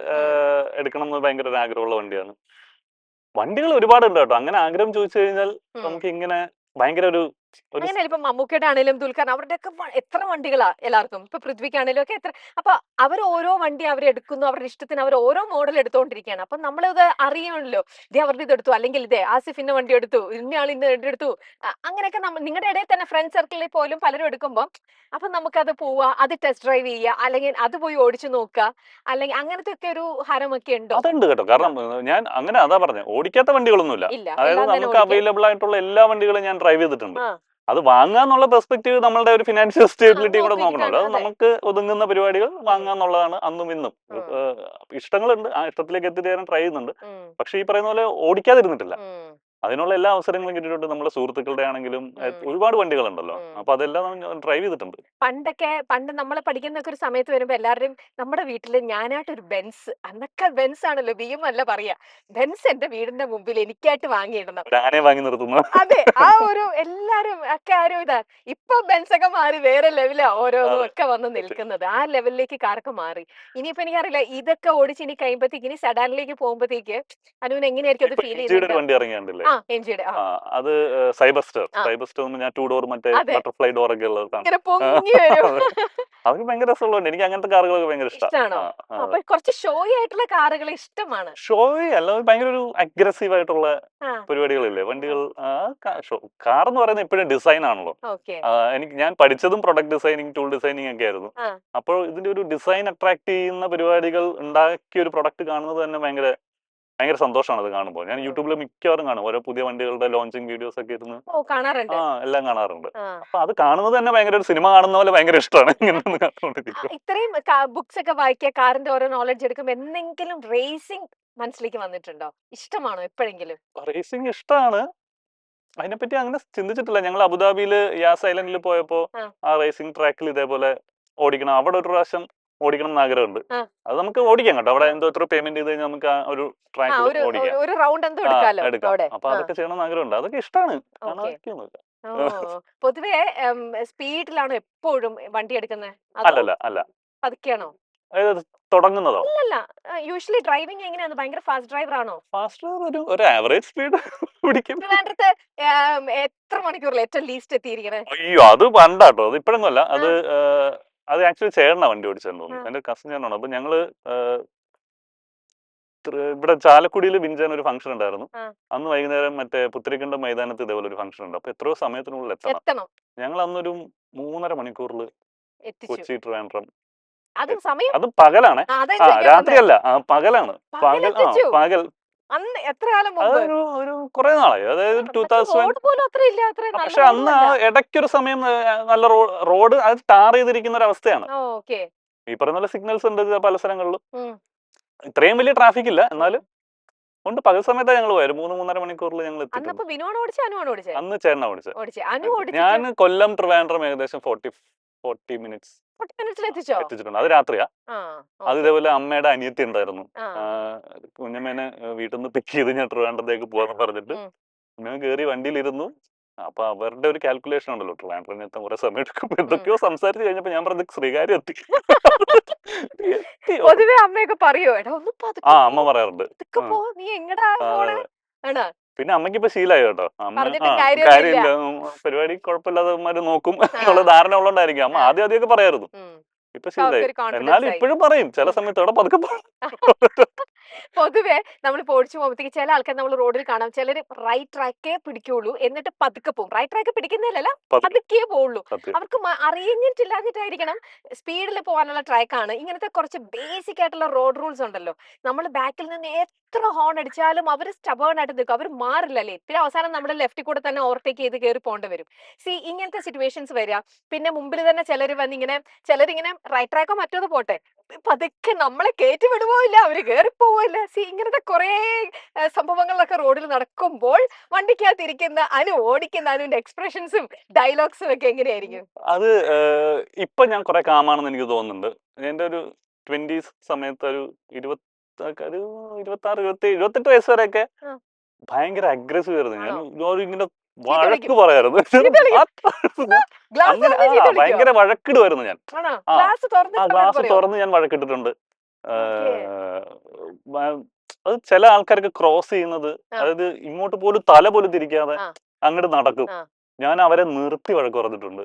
എടുക്കണം എന്ന് ഭയങ്കര ഒരു ആഗ്രഹമുള്ള വണ്ടിയാണ്. വണ്ടികൾ ഒരുപാടുണ്ട് കേട്ടോ. അങ്ങനെ ആഗ്രഹം ചോദിച്ചു കഴിഞ്ഞാൽ നമുക്ക് ഇങ്ങനെ ഭയങ്കര ഒരു അങ്ങനെയല്ല ഇപ്പൊ മമ്മൂക്കയുടെ ആണെങ്കിലും ദുൽഖർ അവരുടെ ഒക്കെ എത്ര വണ്ടികളാ എല്ലാവർക്കും. ഇപ്പൊ പൃഥ്വിക്കാണേലും ഒക്കെ എത്ര. അപ്പൊ അവർ ഓരോ വണ്ടി അവരെടുക്കുന്നു, അവരുടെ ഇഷ്ടത്തിന് അവർ ഓരോ മോഡൽ എടുത്തോണ്ടിരിക്കുകയാണ്. അപ്പൊ നമ്മളിത് അറിയണല്ലോ, ഇതേ അവരുടെ ഇത് എടുത്തു, അല്ലെങ്കിൽ ഇതേ ആസിഫിന്റെ വണ്ടി എടുത്തു, ഇന്നയാൾ ഇന്ന് എടുത്തു. അങ്ങനെയൊക്കെ നിങ്ങളുടെ ഇടയിൽ തന്നെ ഫ്രണ്ട് സർക്കിളിൽ പോലും പലരും എടുക്കുമ്പോൾ അപ്പൊ നമുക്കത് പോവാ, അത് ടെസ്റ്റ് ഡ്രൈവ് ചെയ്യുക, അല്ലെങ്കിൽ അത് പോയി ഓടിച്ചു നോക്കുക, അല്ലെങ്കിൽ അങ്ങനത്തെ ഒക്കെ ഒരു ഹരമൊക്കെ ഉണ്ടോ? അതുണ്ട് കേട്ടോ. കാരണം ഞാൻ അങ്ങനെ അതാ പറഞ്ഞത്, ഓടിക്കാത്ത വണ്ടികളൊന്നുമില്ല. അതായത് നമുക്ക് അവൈലബിൾ ആയിട്ടുള്ള എല്ലാ വണ്ടികളും ഞാൻ ഡ്രൈവ് ചെയ്തിട്ടുണ്ട്. അത് വാങ്ങാന്നുള്ള പെർസ്പെക്റ്റീവ് നമ്മളുടെ ഒരു ഫിനാൻഷ്യൽ സ്റ്റേബിലിറ്റി കൂടെ നോക്കണമല്ലോ. അത് നമുക്ക് ഒതുങ്ങുന്ന പരിപാടികൾ വാങ്ങാന്നുള്ളതാണ് അന്നും ഇന്നും. ഇഷ്ടങ്ങളുണ്ട്, ആ ഇഷ്ടത്തിലേക്ക് എത്തിച്ചേരാൻ ട്രൈ ചെയ്യുന്നുണ്ട്. പക്ഷെ ഈ പറയുന്ന പോലെ ഓടിക്കാതിരുന്നിട്ടില്ല. അതിനുള്ള എല്ലാ അവസരങ്ങളും കിട്ടിയിട്ടുണ്ട്. നമ്മുടെ സുഹൃത്തുക്കളുടെ ആണെങ്കിലും ഉം. ഒരുപാട് വണ്ടികളുണ്ടല്ലോ. ഉം. അപ്പൊ അതെല്ലാം ഞാൻ ഡ്രൈവ് ചെയ്തിട്ടുണ്ട്. പണ്ട് നമ്മൾ പഠിക്കുന്നൊക്കെ ഒരു സമയത്ത് വരുമ്പോ എല്ലാവരുടെയും നമ്മുടെ വീട്ടില് ഞാനായിട്ടൊരു ബെൻസ്, അന്നൊക്കെ ബെൻസ് ആണല്ലോ, ബിഎം അല്ല പറയാ, ബെൻസ് എന്റെ വീടിന്റെ മുമ്പിൽ എനിക്കായിട്ട് വാങ്ങിയിടണം. ഒരു ആനയെ വാങ്ങി നിർത്തുന്നു. അതെ, ആ ഒരു എല്ലാരും ഒക്കെ ആരും ഇതാ. ഇപ്പൊ ബെൻസ് ഒക്കെ മാറി വേറെ ലെവലാ ഓരോന്നും അതെ, ഒക്കെ വന്ന് നിൽക്കുന്നത്. ആ ലെവലിലേക്ക് കാറൊക്കെ മാറി. ഇനിയിപ്പോ എനിക്കറിയില്ല, ഇതൊക്കെ ഓടിച്ച് ഇനി കഴിയുമ്പത്തേക്ക് ഇനി സെഡാനിലേക്ക് പോകുമ്പോഴത്തേക്ക് അനുവിന് എങ്ങനെയായിരിക്കും അത് ഇപ്പൊ ഫീൽ എൻജിയുടെ ഒരു ചെയ്യുന്നുണ്ട്? വണ്ടി ഇറങ്ങിയാണ്ടില്ലേ? ആ, എൻജിയുടെ. ആ, ആ, അത് സൈബർസ്റ്റർ. ആ, സൈബർസ്റ്റർ ഞാൻ 2 ഡോർ മറ്റേ അതെ, ബട്ടർഫ്ലൈ ഡോർ ഒക്കെ ഉള്ളതാണ്. ഇങ്ങനെ പൊങ്ങി വരും. അതൊക്കെ ഭയങ്കര രസമുള്ളതുണ്ട്. എനിക്ക് അങ്ങനത്തെ കാറുകളൊക്കെ ഭയങ്കര ഇഷ്ടാണോ? അപ്പൊ കുറച്ച് ഷോയി ആയിട്ടുള്ള കാറുകൾ ഇഷ്ടമാണ്. ഷോയി അല്ല, ഭയങ്കര ഒരു അഗ്രസീവ് ആയിട്ടുള്ള ആ, പരിപാടികളില്ലേ വണ്ടികൾ. കാർ എന്ന് പറയുന്നത് എപ്പോഴും ഡിസൈൻ ആണല്ലോ. ഓക്കെ. ഞാൻ പഠിച്ചതും പ്രൊഡക്റ്റ് ഡിസൈനിങ്, ടൂൾ ഡിസൈനിങ് ഒക്കെ ആയിരുന്നു. ആ, അപ്പോൾ ഇതിന്റെ ഒരു ഡിസൈൻ അട്രാക്ട് ചെയ്യുന്ന പരിപാടികൾ ഉണ്ടാക്കിയ ഒരു പ്രൊഡക്റ്റ് കാണുന്നത് തന്നെ ഭയങ്കര ഭയങ്കര സന്തോഷമാണ് അത് കാണുമ്പോൾ. ഞാൻ യൂട്യൂബിൽ മിക്കവാറും കാണും ഓരോ പുതിയ വണ്ടികളുടെ ലോഞ്ചിങ് വീഡിയോസ് ഒക്കെ ഇരുന്ന്. ഓ, കാണാറുണ്ട്. എല്ലാം കാണാറുണ്ട്. ആ, അപ്പൊ അത് കാണുന്നത് തന്നെ ഭയങ്കര ഒരു സിനിമ കാണുന്ന പോലെ ഭയങ്കര ഇഷ്ടമാണ്. ഇങ്ങനെ കണ്ടുകൊണ്ടിരിക്കും. ഇത്രയും ബുക്സ് ഒക്കെ വായിക്കുക, കാറിന്റെ ഓരോ നോളജ് എടുക്കുമ്പോ എന്തെങ്കിലും റേസിംഗ് മനസ്സിലേക്ക് വന്നിട്ടുണ്ടോ? ഇഷ്ടമാണോ എപ്പോഴെങ്കിലും? റേസിംഗ് ഇഷ്ടമാണ്. അതിനെപ്പറ്റി അങ്ങനെ ചിന്തിച്ചിട്ടില്ല. ഞങ്ങൾ അബുദാബിയിൽ യാസ് ഐലൻഡിൽ പോയപ്പോ ആ, ആ റേസിംഗ് ട്രാക്കിൽ ഇതേപോലെ ഓടിക്കണം, അവിടെ ഒരു പ്രാവശ്യം ഓടിക്കണം എന്ന് ആഗ്രഹമുണ്ട്. ആ, അത് നമുക്ക് ഓടിക്കാം കേട്ടോ. അവിടെ ആ. എന്തോ എത്ര പേയ്മെന്റ് ചെയ്ത് കഴിഞ്ഞാൽ നമുക്ക് ആ ഒരു ആ, ട്രാക്കിൽ ഒരു ഓടിക്കാം. ഒരു റൗണ്ട് എന്തോ എടുക്കാലോ എടുക്കാം. അവിടെ. അപ്പൊ ആ, അതൊക്കെ ചെയ്യണം എന്ന് ആഗ്രഹമുണ്ട്. അതൊക്കെ ഇഷ്ടമാണ്. ഓക്കെ. കാണാതിരിക്കൊന്നുമില്ല. ഓ, പൊതുവെ സ്പീഡിലാണോ എപ്പോഴും വണ്ടി എടുക്കുന്നത്, അതോ അല്ലല്ല അല്ല. പതുക്കെയാണോ? അതായത് തുടങ്ങുന്നതോ? അല്ലല്ല, യൂഷ്വലി ഡ്രൈവിംഗ് എങ്ങനെയാണ്? ഭയങ്കര ഫാസ്റ്റ് ഡ്രൈവർ ആണോ? ഫാസ്റ്റ് ഒരു ആവറേജ് സ്പീഡ് പിടിക്കും. ട്രിവാൻഡ്രത്ത് എത്ര മണിക്കൂറിൽ ഏറ്റവും ലീസ്റ്റ് എത്തിയിരിക്കണേ? അയ്യോ, അത് പണ്ടാട്ടോ. അത് ഇപ്പോഴൊന്നും അല്ല. ആ, അത് ആക്ച്വലി ചേട്ടനാ വണ്ടി ഓടിച്ചതെന്ന് ആ, തോന്നുന്നു. എന്റെ കസിൻ ചേട്ടനാണ്. അപ്പൊ ഞങ്ങള് ഇവിടെ ചാലക്കുടിയിൽ വിഞ്ചാൻ ഒരു ഫംഗ്ഷൻ ഉണ്ടായിരുന്നു. ആ, അന്ന് വൈകുന്നേരം മറ്റേ പുത്തരിക്കണ്ടം മൈതാനത്ത് ഇതേപോലെ ഒരു ഫംഗ്ഷൻ ഉണ്ട്. അപ്പൊ എത്രയോ സമയത്തിനുള്ളിൽ എത്തണം. എത്തണം. ഞങ്ങൾ അന്നൊരു 3.5 മണിക്കൂറിൽ എത്തിച്ചു. കൊച്ചി ട്രിവാൻഡ്രം അതും എത്തി. സമയം. അത് പകലാണേ. അതാ ചോദിക്കാൻ വന്നേ. രാത്രിയല്ല, പകലാണ്. പകൽ എത്തിച്ചു. പകൽ. അന്ന് എത്ര കാലം മുമ്പ്? അതൊരു ഒരു കുറെ നാളായി. അതായത് പക്ഷെ 2000. റോഡ് പോലും അത്ര ഇല്ല, അത്ര നല്ല പക്ഷെ അന്ന് ആ റോഡുമല്ല. ഇടയ്ക്കൊരു സമയം നല്ല റോഡ് അത് ടാർ ചെയ്തിരിക്കുന്ന ഒരു അവസ്ഥയാണ്. ഓക്കെ. ഈ പറയുന്ന പോലെ സിഗ്നൽസ് ഉണ്ട് പല സ്ഥലങ്ങളിലും. ഉം, ഇത്രയും വലിയ ട്രാഫിക് ഇല്ല, ഉം. എന്നാലും ഉണ്ട്. പകൽ സമയത്താണ് ഞങ്ങൾ പോയത്. 3-3.5 മണിക്കൂറിൽ ഞങ്ങൾ എത്തിയിട്ടുണ്ട്. അന്നപ്പോ വിനുവാണ് ഓടിച്ചേ, അനുവാണ് ഓടിച്ചേ? അന്ന് ചേട്ടനാ ഓടിച്ചത്. ഓടിച്ചേ. അനു ഓടിച്ചിട്ട് ഞാൻ കൊല്ലം ട്രിവാൻഡ്രം ഏകദേശം 40 മിനിറ്റ്സ് 40 മിനിറ്റ്സിൽ എത്തിച്ചോ? എത്തിച്ചിട്ടുണ്ട്. അത് രാത്രിയാ. ആ, അത് ഓക്കെ. ഇതേപോലെ അമ്മയുടെ അനിയത്തി ഉണ്ടായിരുന്നു. ആ, കുഞ്ഞമ്മേനെ വീട്ടിൽ നിന്ന് പിക്ക് ചെയ്ത് ഞാൻ ട്രിവാൻഡ്രത്തേക്ക് പോവാന്ന് പറഞ്ഞിട്ട് ഉം. ഞാൻ കയറി വണ്ടിയിലിരുന്നു. അപ്പൊ അവരുടെ ഒരു കാൽക്കുലേഷൻ ഉണ്ടല്ലോ, ട്രിവാൻഡ്രത്തിന് എത്താൻ കുറെ സമയം എടുക്കും. ഉം. എന്തൊക്കെയോ സംസാരിച്ച് കഴിഞ്ഞപ്പോ ഞാൻ പറഞ്ഞത് ശ്രീകാര്യം എത്തി. എത്തി. പൊതുവെ അമ്മയൊക്കെ പറയോ, എടാ ഒന്ന് പതുക്കെ അമ്മ പോ, പറയാറുണ്ട്. പതുക്കെ പോ, നീ എങ്ങടാ പോണേ? അതെ. ആണോ? പിന്നെ അമ്മയ്ക്ക് ഇപ്പൊ ശീലമായി കേട്ടോ. അമ്മ പറഞ്ഞിട്ടും കാര്യമൊന്നുമില്ല. കാര്യമില്ല, പരിപാടി കുഴപ്പമില്ലാതെ നോക്കും എന്നുള്ള ധാരണ ഉള്ളതുകൊണ്ടായിരിക്കും. അമ്മ ആ, ആദ്യമൊക്കെ പറയായിരുന്നു. ഉം. ഇപ്പൊ ഇപ്പൊ ശീലമായി. അവർക്കൊരു കോൺഫിഡൻസ് എന്നാലും ആയി. ഇപ്പോഴും പറയും ചില ഉം. സമയത്ത് അവിടെ പതുക്കെ പോ. പൊതുവെ നമ്മളിപ്പോ ഓടിച്ചു പോകുമ്പോഴത്തേക്ക് ചില ആൾക്കാർ നമ്മൾ റോഡിൽ കാണാം, ചിലര് റൈറ്റ് ട്രാക്കേ പിടിക്കുള്ളൂ, എന്നിട്ട് പതുക്കെ പോകും. റൈറ്റ് ട്രാക്ക് പിടിക്കുന്നില്ലല്ല, പതുക്കെ. പതുക്കെ പോവുള്ളൂ. സത്യം. അവർക്ക് അറിയിഞ്ഞിട്ടില്ലാഞ്ഞിട്ടായിരിക്കണം, സ്പീഡിൽ പോകാനുള്ള ട്രാക്കാണ്. ഇങ്ങനത്തെ കുറച്ച് ബേസിക് ആയിട്ടുള്ള റോഡ് റൂൾസ് ഉണ്ടല്ലോ. നമ്മൾ ബാക്കിൽ നിന്ന് എത്ര ഹോൺ അടിച്ചാലും അവർ സ്റ്റബേൺ ആയിട്ട് നിൽക്കും, അവർ മാറില്ലല്ലേ. പിന്നെ അവസാനം നമ്മുടെ ലെഫ്റ്റിൽ കൂടെ തന്നെ ഓവർടേക്ക് ചെയ്ത് കയറി പോകേണ്ടി വരും. ഇങ്ങനത്തെ സിറ്റുവേഷൻസ് വരിക. പിന്നെ മുമ്പിൽ തന്നെ ചിലരിങ്ങനെ റൈറ്റ് ട്രാക്കോ മറ്റോത് പോട്ടെ, പതുക്കെ നമ്മളെ കയറ്റി വിടുവോ ഇല്ല, അവര് കയറി പോവില്ല. ഇങ്ങനത്തെ കുറെ സംഭവങ്ങളിലൊക്കെ റോഡിൽ നടക്കുമ്പോൾ വണ്ടിക്കകത്തിരിക്കുന്ന ഓടിക്കുന്ന അനുവിന്റെ എക്സ്പ്രഷൻസും ഡയലോഗ്സും ഒക്കെ എങ്ങനെയായിരിക്കും? അത് ഇപ്പൊ ഞാൻ കുറെ കാമാണെന്ന് എനിക്ക് തോന്നുന്നുണ്ട്. എന്റെ ഒരു 20s സമയത്ത് ഒരു 26, 27, 28 വയസ്സ് വരെയൊക്കെ ആ, ഭയങ്കര അഗ്രസീവ് ആയിരുന്നു. ഞാൻ ആണോ? ഇങ്ങനെ ചീത്ത വഴക്ക് വിളിക്കും. പറയായിരുന്നു. ചീത്ത വിളിക്കും. ഗ്ലാസ് അങ്ങനെ തുറന്ന് ചീത്ത വിളിക്കോ? ഭയങ്കര വഴക്കിടുമായിരുന്നു ഞാൻ. ആണോ? ആ ഗ്ലാസ് തുറന്നിട്ട് വല്ലതും ഗ്ലാസ് പറയോ? തുറന്ന് ഞാൻ വഴക്കിട്ടിട്ടുണ്ട്. ഓക്കേ. അത് ചില ആൾക്കാരൊക്കെ ക്രോസ് ചെയ്യുന്നത്, ആ, അതായത് ഇങ്ങോട്ട് പോലും തല പോലും തിരിക്കാതെ ആ, അങ്ങോട്ട് നടക്കും. ആ, ഞാൻ അവരെ നിർത്തി വഴക്ക് പറഞ്ഞിട്ടുണ്ട്.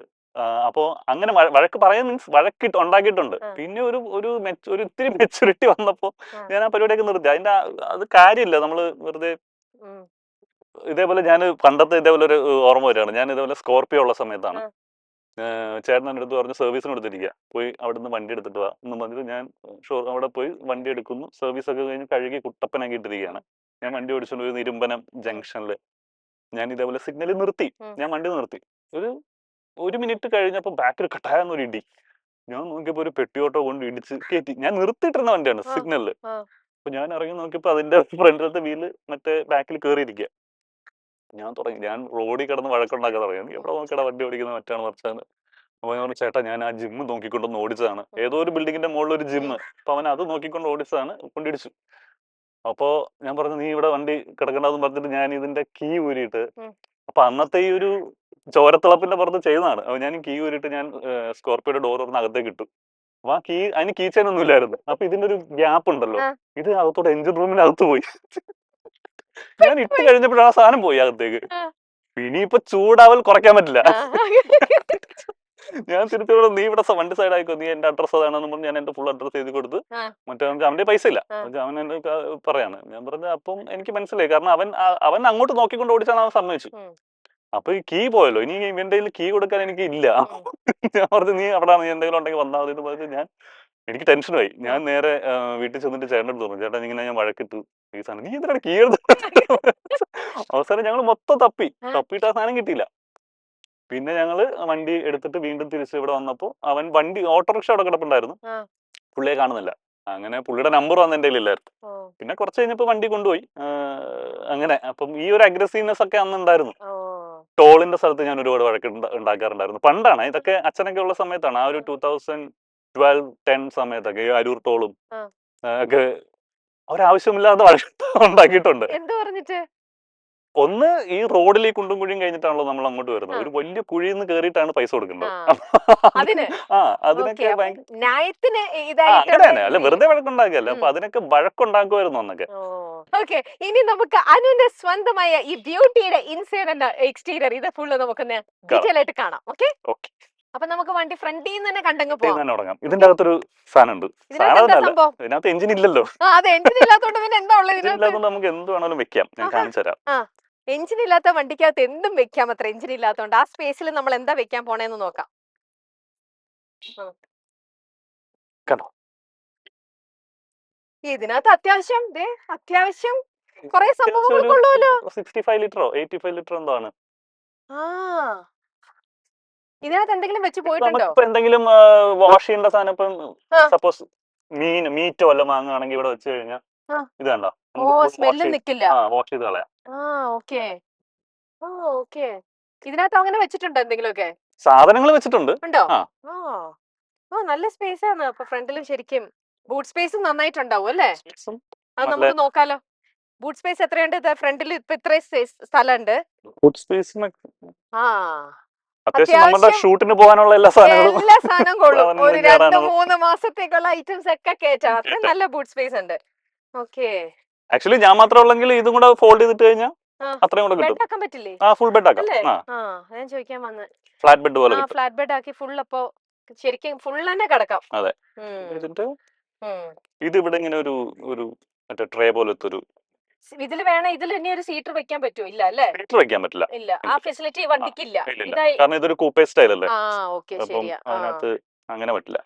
അപ്പോ അങ്ങനെ വഴക്ക് പറയാൻ മീൻസ് ഉണ്ടാക്കിയിട്ടുണ്ട്. ആ, പിന്നെ ഒരു ഇത്തിരി മെച്ചൂരിറ്റി വന്നപ്പോ ആ, ഞാൻ ആ പരിപാടിയൊക്കെ നിർത്തി. അത് കാര്യമില്ല. നമ്മള് വെറുതെ ഉം, ഇതേപോലെ ഞാൻ പണ്ടത്തെ ഇതേപോലെ ഒരു ഓർമ്മ വരികയാണ്. ഞാൻ ഇതേപോലെ സ്കോർപിയോ ഉള്ള സമയത്താണ്. ആ, ചേട്ടൻ എൻ്റെ അടുത്ത് പറഞ്ഞു സർവീസിന് എടുത്തിരിക്കുക, പോയി അവിടുന്ന് വണ്ടി എടുത്തിട്ട് വാ എന്ന് പറഞ്ഞിട്ട് ഞാൻ അവിടെ പോയി വണ്ടി എടുക്കുന്നു. സർവീസ് ഒക്കെ കഴിഞ്ഞ് കഴുകി കുട്ടപ്പനാക്കി ഇട്ടിരിക്കുകയാണ്. ഞാൻ വണ്ടി ഓടിച്ചുകൊണ്ട് പോയി ഇരുമ്പനം ജംഗ്ഷനിൽ ഞാൻ ഇതേപോലെ സിഗ്നലിൽ നിർത്തി. ഉം, ഞാൻ വണ്ടി നിർത്തി. ഒരു മിനിറ്റ് കഴിഞ്ഞപ്പോൾ ബാക്കിൽ കട്ടായെന്നൊരു ഇടി. ഞാൻ നോക്കിയപ്പോൾ ഒരു പെട്ടിയോട്ടോ കൊണ്ട് ഇടിച്ച് കയറ്റി. ഞാൻ നിർത്തിയിട്ടിരുന്ന വണ്ടിയാണ് ആ, സിഗ്നലിൽ. ആ. അപ്പൊ ഞാൻ ഇറങ്ങി നോക്കിയപ്പോൾ അതിന്റെ ഫ്രണ്ടിലത്തെ വീല് മറ്റേ ബാക്കിൽ കയറിയിരിക്കുക. ഞാൻ റോഡിൽ കിടന്ന് വഴക്കുണ്ടാക്കാൻ തുടങ്ങി. നീ എവിടെ നോക്കിയടാ വണ്ടി ഓടിക്കുന്നത്, മറ്റാണ് മറിച്ചാണ്. അപ്പൊ ഞാൻ പറഞ്ഞു, ചേട്ടാ ഞാൻ ആ ജിമ്മ് നോക്കിക്കൊണ്ടൊന്ന് ഓടിച്ചതാണ്. ഏതോ ഒരു ബിൽഡിങ്ങിന്റെ മുകളിൽ ഒരു ജിമ്മ്. അപ്പൊ അവൻ അത് നോക്കിക്കൊണ്ട് ഓടിച്ചതാണ്, കൊണ്ടിടിച്ചു. അപ്പോ ഞാൻ പറഞ്ഞു, നീ ഇവിടെ വണ്ടി കിടക്കണ്ടെന്ന് പറഞ്ഞിട്ട് ഞാൻ ഇതിന്റെ കീ ഊരിയിട്ട്, അപ്പൊ അന്നത്തെ ഈ ഒരു ചോരത്തിളപ്പിന്റെ പുറത്ത് ചെയ്യുന്നതാണ്. അപ്പൊ ഞാൻ കീ ഊരിയിട്ട് ഞാൻ സ്കോർപ്പിയോയുടെ ഡോർ തുറന്ന് അകത്തേക്ക് ഇട്ടു. അപ്പൊ അതിന് കീ ചെയിൻ ഒന്നും ഇല്ലായിരുന്നു. അപ്പൊ ഇതിന്റെ ഒരു ഗ്യാപ്പ് ഉണ്ടല്ലോ, ഇത് അകത്തോടെ എഞ്ചിൻ റൂമിനകത്ത് പോയി. ഞാൻ ഇട്ട് കഴിഞ്ഞപ്പോഴാണ് ആ സാധനം പോയി അകത്തേക്ക്. ഇനിയിപ്പോ ചൂടാവൽ കുറയ്ക്കാൻ പറ്റില്ല. ഞാൻ തിരിച്ചു, നീ ഇവിടെ വണ്ടി സൈഡ് ആയിക്കോ, നീ എന്റെ അഡ്രസ് അതാണെന്ന് പറഞ്ഞ് ഞാൻ എന്റെ ഫുൾ അഡ്രസ് എഴുതി കൊടുത്ത്. മറ്റേ അവന്റെ പൈസ ഇല്ല, അവൻ എന്റെ പറയാണ്. ഞാൻ പറഞ്ഞു, അപ്പം എനിക്ക് മനസ്സിലായി, കാരണം അവൻ അങ്ങോട്ട് നോക്കിക്കൊണ്ട് ഓടിച്ചാണ് അവൻ സമ്മതിച്ചു. അപ്പൊ ഈ കീ പോയല്ലോ, ഇനി ഇവന്റെ കീ കൊടുക്കാൻ എനിക്ക് ഇല്ല. ഞാൻ പറഞ്ഞു, നീ അവിടെ നീ എന്തെങ്കിലും ഉണ്ടെങ്കിൽ വന്നാൽ മതി എന്ന് പറഞ്ഞ് എനിക്ക് ടെൻഷനായി. ഞാൻ നേരെ വീട്ടിൽ ചെന്നിട്ട് ചേട്ടൻ എടുത്ത് പറഞ്ഞു, ചേട്ടാ ഇങ്ങനെ ഞാൻ വഴക്കിട്ടു ഈ സാധനം, നീ എന്തിനാണ് കീ എടുത്ത്. അവസാനം ഞങ്ങൾ മൊത്തം തപ്പിയിട്ട് ആ സാധനം കിട്ടിയില്ല. പിന്നെ ഞങ്ങള് വണ്ടി എടുത്തിട്ട് വീണ്ടും തിരിച്ച് ഇവിടെ വന്നപ്പോ അവൻ ഓട്ടോറിക്ഷ അവിടെ കിടപ്പുണ്ടായിരുന്നു, പുള്ളിയെ കാണുന്നില്ല. അങ്ങനെ പുള്ളിയുടെ നമ്പർ വന്ന് എന്റെ കയ്യിലില്ലായിരുന്നു. പിന്നെ കുറച്ച് കഴിഞ്ഞപ്പോ വണ്ടി കൊണ്ടുപോയി. അങ്ങനെ അപ്പം ഈ ഒരു അഗ്രസീവ്നെസ് ഒക്കെ അന്ന് ഉണ്ടായിരുന്നു. ടോളിന്റെ സ്ഥലത്ത് ഞാൻ ഒരുപാട് വഴക്ക് ഉണ്ടാക്കാറുണ്ടായിരുന്നു. പണ്ടാണ് ഇതൊക്കെ, അച്ഛനൊക്കെ ഉള്ള സമയത്താണ്. ആ ഒരു 2012-10 സമയത്തൊക്കെ ഈ അരൂർ ടോളും ഒക്കെ ഒരാവശ്യമില്ലാതെ വഴക്ക് ഉണ്ടാക്കിയിട്ടുണ്ട്. എന്ത് പറഞ്ഞിട്ട്? ഒന്ന്, ഈ റോഡിൽ ഈ കുണ്ടും കുഴിയും കഴിഞ്ഞിട്ടാണല്ലോ നമ്മൾ അങ്ങോട്ട് വരുന്നത്. ഒരു വലിയ കുഴിയിൽ നിന്ന് കയറിയിട്ടാണ് പൈസ കൊടുക്കേണ്ടത്. അതിനൊക്കെ ന്യായത്തിന് അങ്ങനെ തന്നെ, അല്ല വെറുതെ വഴക്കുണ്ടാക്കിയല്ല. അപ്പൊ അതിനൊക്കെ വഴക്കുണ്ടാക്കുമായിരുന്നു അന്നൊക്കെ. ഓക്കെ, ഇനി നമുക്ക് അനുവിന്റെ സ്വന്തമായ ഈ ബ്യൂട്ടിയുടെ ഇൻസൈഡ് ആൻഡ് എക്സ്റ്റീരിയർ ഇത് ഫുള്ള് നമുക്ക് ഡീറ്റെയിൽ ആയിട്ട് കാണാം. ഓക്കെ, അപ്പൊ നമുക്ക് വണ്ടി ഫ്രണ്ടിൽ നിന്ന് തന്നെ കണ്ടങ്ങ് പോകാം. ഇതിന്റെ അകത്തൊരു സാധനം ഉണ്ട്. ഇതിനകത്ത് എഞ്ചിൻ ഇല്ലല്ലോ. എഞ്ചിൻ ഇല്ലാത്തോണ്ട് പിന്നെ എന്താ ഉള്ളത്? നമുക്ക് എന്ത് വേണമെങ്കിലും വെക്കാം. ഞാൻ കാണിച്ചു തരാം. എഞ്ചിൻ ഇല്ലാത്ത വണ്ടിക്കകത്ത് എന്തും വെക്കാം അത്ര. എഞ്ചിൻ ഇല്ലാത്തോണ്ട് ആ സ്പേസിൽ നമ്മൾ എന്താ വെക്കാൻ പോണേന്ന് നോക്കാം. കണ്ടോ, ഇതിനകത്ത് അത്യാവശ്യം കുറെ സംഭവങ്ങളുള്ളൂല്ലോ. 65 ലിറ്ററോ 85 ലിറ്റർ എന്തോ ആണ്. ഇതിനകത്ത് എന്തെങ്കിലും വെച്ച് പോയിട്ടുണ്ടോ? ഇപ്പൊ എന്തെങ്കിലും വാഷ് ചെയ്യേണ്ട സാധനം, ഇപ്പം സപ്പോസ് മീറ്റോ വല്ലതും വാങ്ങുകയാണെങ്കിൽ ഇവിടെ വെച്ച് കഴിഞ്ഞാൽ ഇത് കണ്ടോ, സ്മെല്ല് നിക്കില്ല. വാഷ് ചെയ്ത് കളയാം. ഓക്കെ, ഇതിനകത്ത് അങ്ങനെ വെച്ചിട്ടുണ്ടോ എന്തെങ്കിലുമൊക്കെ? സാധനങ്ങൾ വെച്ചിട്ടുണ്ട്. ഉണ്ടോ? നല്ല സ്പേസ് ആണ്. അപ്പൊ ഫ്രണ്ടിലും ശരിക്കും ബൂട്ട് സ്പേസും നന്നായിട്ടുണ്ടാവും അല്ലേ? അത് നമുക്ക് നോക്കാലോ. ബൂട്ട് സ്പേസ് എത്രയുണ്ട് ഫ്രണ്ടിൽ? ഇപ്പൊ ഇത്രയും സ്ഥലമുണ്ട്. ബൂട്ട് സ്പേസ് അത്യാവശ്യം നമ്മുടെ ഷൂട്ടിന് പോകാനുള്ള എല്ലാ സാധനവും കൊള്ളും. ഒരു 2-3 മാസത്തേക്കുള്ള ഐറ്റംസ് ഒക്കെ കയറ്റാം. അത്രയും നല്ല ബൂട്ട് സ്പേസ് ഉണ്ട്. ഓക്കെ, ആക്ച്വലി ഞാൻ മാത്രം ഉള്ളെങ്കിൽ ഇതും കൂടെ ഫോൾഡ് ചെയ്തിട്ട് കഴിഞ്ഞാൽ അത്രയും കൂടെ കിട്ടും. ആക്കാൻ പറ്റില്ലേ? ഫുൾ ബെഡ് ആക്കാം. ഞാൻ ചോദിക്കാൻ വന്ന്. ഫ്ലാറ്റ് ബെഡ് പോലെ ഫ്ലാറ്റ് ബെഡ് ആക്കി ഫുൾ, അപ്പൊ ശരിക്കും ഫുൾ തന്നെ കിടക്കാം. അതെ. ഇത് ഇവിടെ ഇങ്ങനെ ഒരു മറ്റേ ട്രേ പോലത്തെ ഒരു ഇതിൽ വേണം. ഇതിൽ ഇനി ഒരു സീറ്റർ വെക്കാൻ പറ്റുമോ? ഇല്ല അല്ലേ, സീറ്റർ വെക്കാൻ പറ്റില്ല. ഇല്ല, ആ ഫെസിലിറ്റി വണ്ടിക്കില്ല. കാരണം ഇതൊരു കൂപ്പേ സ്റ്റൈൽ അല്ലേ. ശരിയാ, അതിനകത്ത് അങ്ങനെ പറ്റില്ല.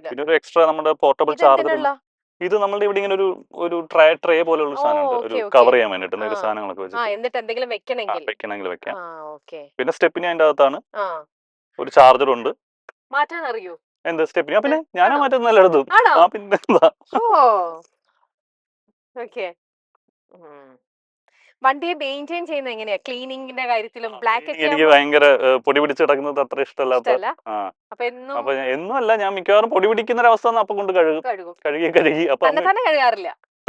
പിന്നെ ഒരു എക്സ്ട്രാ നമ്മുടെ പോർട്ടബിൾ ചാർജർ. ഇത് നമ്മളുടെ ഇവിടെ ഇങ്ങനെ ഒരു ട്രേ പോലുള്ള സാധനമുണ്ട്, ഒരു കവർ ചെയ്യാൻ വേണ്ടിട്ട് സാധനങ്ങളൊക്കെ വെച്ചിട്ട്. എന്നിട്ട് എന്തെങ്കിലും വെക്കണമെങ്കിൽ വെക്കാം. പിന്നെ സ്റ്റെപ്പിന് അതിന്റെ അകത്താണ് ഒരു ചാർജർ ഉണ്ട്. മാറ്റാൻ അറിയോ? എന്താ സ്റ്റെപ്പിന്? പിന്നെ ഞാനാ മാറ്റുന്നല്ല എടുത്തു. പിന്നെ വണ്ടിയെ മെയിൻറ്റെയിൻ ചെയ്യുന്നത് എങ്ങനെയാ? ക്ലീനിങ്ങിന്റെ കാര്യത്തിലും ബ്ലാക്ക് എനിക്ക് ഭയങ്കര പൊടി പിടിച്ച് കിടക്കുന്നത് അത്ര ഇഷ്ടമല്ലാത്ത. അപ്പൊ എന്നും അല്ല, ഞാൻ മിക്കവാറും പൊടി പിടിക്കുന്ന ഒരവസ്ഥ അപ്പൊ കൊണ്ട് കഴുകി. അപ്പൊ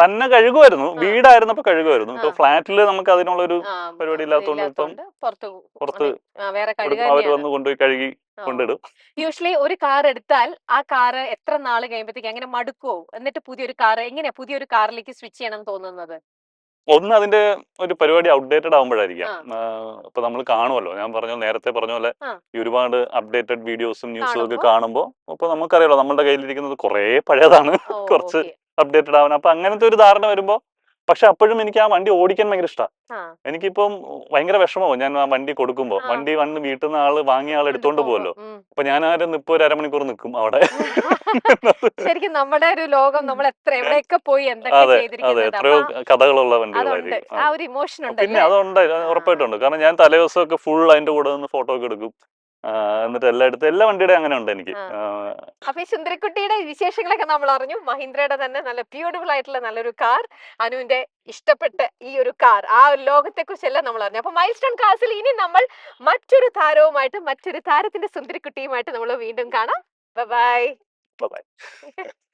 തന്നെ കഴുകുമായിരുന്നു. വീടായിരുന്നപ്പോ കഴുകുമായിരുന്നു. ഇപ്പൊ ഫ്ലാറ്റില് നമുക്ക് അതിനുള്ളൊരു പരിപാടി ഇല്ലാത്തതുകൊണ്ട് ഇപ്പം പുറത്ത് അവര് വന്ന് കൊണ്ടുപോയി കഴുകി കൊണ്ടിടും. യൂഷ്വലി ഒരു കാർ എടുത്താൽ ആ കാർ എത്ര നാള് കഴിയുമ്പോഴത്തേക്ക് അങ്ങനെ മടുക്കുവോ? എന്നിട്ട് പുതിയൊരു കാറിലേക്ക് സ്വിച്ച് ചെയ്യണം തോന്നുന്നത്? ഒന്ന്, അതിന്റെ ഒരു പരിപാടി ഔട്ട്ഡേറ്റഡ് ആവുമ്പോഴായിരിക്കാം. ഇപ്പൊ നമ്മൾ കാണുമല്ലോ, ഞാൻ നേരത്തെ പറഞ്ഞ പോലെ ഈ ഒരുപാട് അപ്ഡേറ്റഡ് വീഡിയോസും ന്യൂസും ഒക്കെ കാണുമ്പോൾ അപ്പൊ നമുക്കറിയാലോ നമ്മുടെ കയ്യിലിരിക്കുന്നത് കുറെ പഴയതാണ്, കുറച്ച് അപ്ഡേറ്റഡ് ആവാൻ. അപ്പൊ അങ്ങനത്തെ ഒരു ധാരണ വരുമ്പോ, പക്ഷെ അപ്പോഴും എനിക്ക് ആ വണ്ടി ഓടിക്കാൻ ഭയങ്കര ഇഷ്ടമാണ്. എനിക്കിപ്പം ഭയങ്കര വിഷമവും ഞാൻ ആ വണ്ടി കൊടുക്കുമ്പോ. വണ്ടി വന്ന് വീട്ടിൽ നിന്ന് വാങ്ങിയ ആൾ എടുത്തോണ്ട് പോവല്ലോ. അപ്പൊ ഞാൻ ഇപ്പൊ ഒരു അരമണിക്കൂർ നിൽക്കും അവിടെ. ശരിക്കും നമ്മുടെ ഒരു ലോകം, നമ്മൾ എവിടെയൊക്കെ പോയി അതെ, എത്രയോ കഥകളുള്ള വണ്ടികളായിരിക്കും. ആ ഒരു ഇമോഷൻ ഉണ്ട്. പിന്നെ അതുണ്ട്, ഉറപ്പായിട്ടുണ്ട്. കാരണം ഞാൻ തലേദിവസമൊക്കെ ഫുൾ അതിന്റെ കൂടെ നിന്ന് ഫോട്ടോ ഒക്കെ എടുക്കും. എന്നിട്ട് എല്ലായിടത്തും എല്ലാ വണ്ടിയുടെ അങ്ങനെ ഉണ്ട് എനിക്ക്. അപ്പൊ ഈ സുന്ദരിക്കുട്ടിയുടെ വിശേഷങ്ങളൊക്കെ നമ്മൾ അറിഞ്ഞു. മഹീന്ദ്രയുടെ തന്നെ നല്ല ബ്യൂട്ടിഫുൾ ആയിട്ടുള്ള നല്ലൊരു കാർ, അനുവിന്റെ ഇഷ്ടപ്പെട്ട ഈ ഒരു കാർ, ആ ഒരു ലോകത്തെ കുറിച്ചെല്ലാം നമ്മൾ അറിഞ്ഞു. അപ്പൊ മൈൽ സ്റ്റോൺ കാർസിൽ ഇനി നമ്മൾ മറ്റൊരു താരവുമായിട്ട്, മറ്റൊരു താരത്തിന്റെ സുന്ദരിക്കുട്ടിയുമായിട്ട് നമ്മൾ വീണ്ടും കാണാം. ബൈ. ബൈ.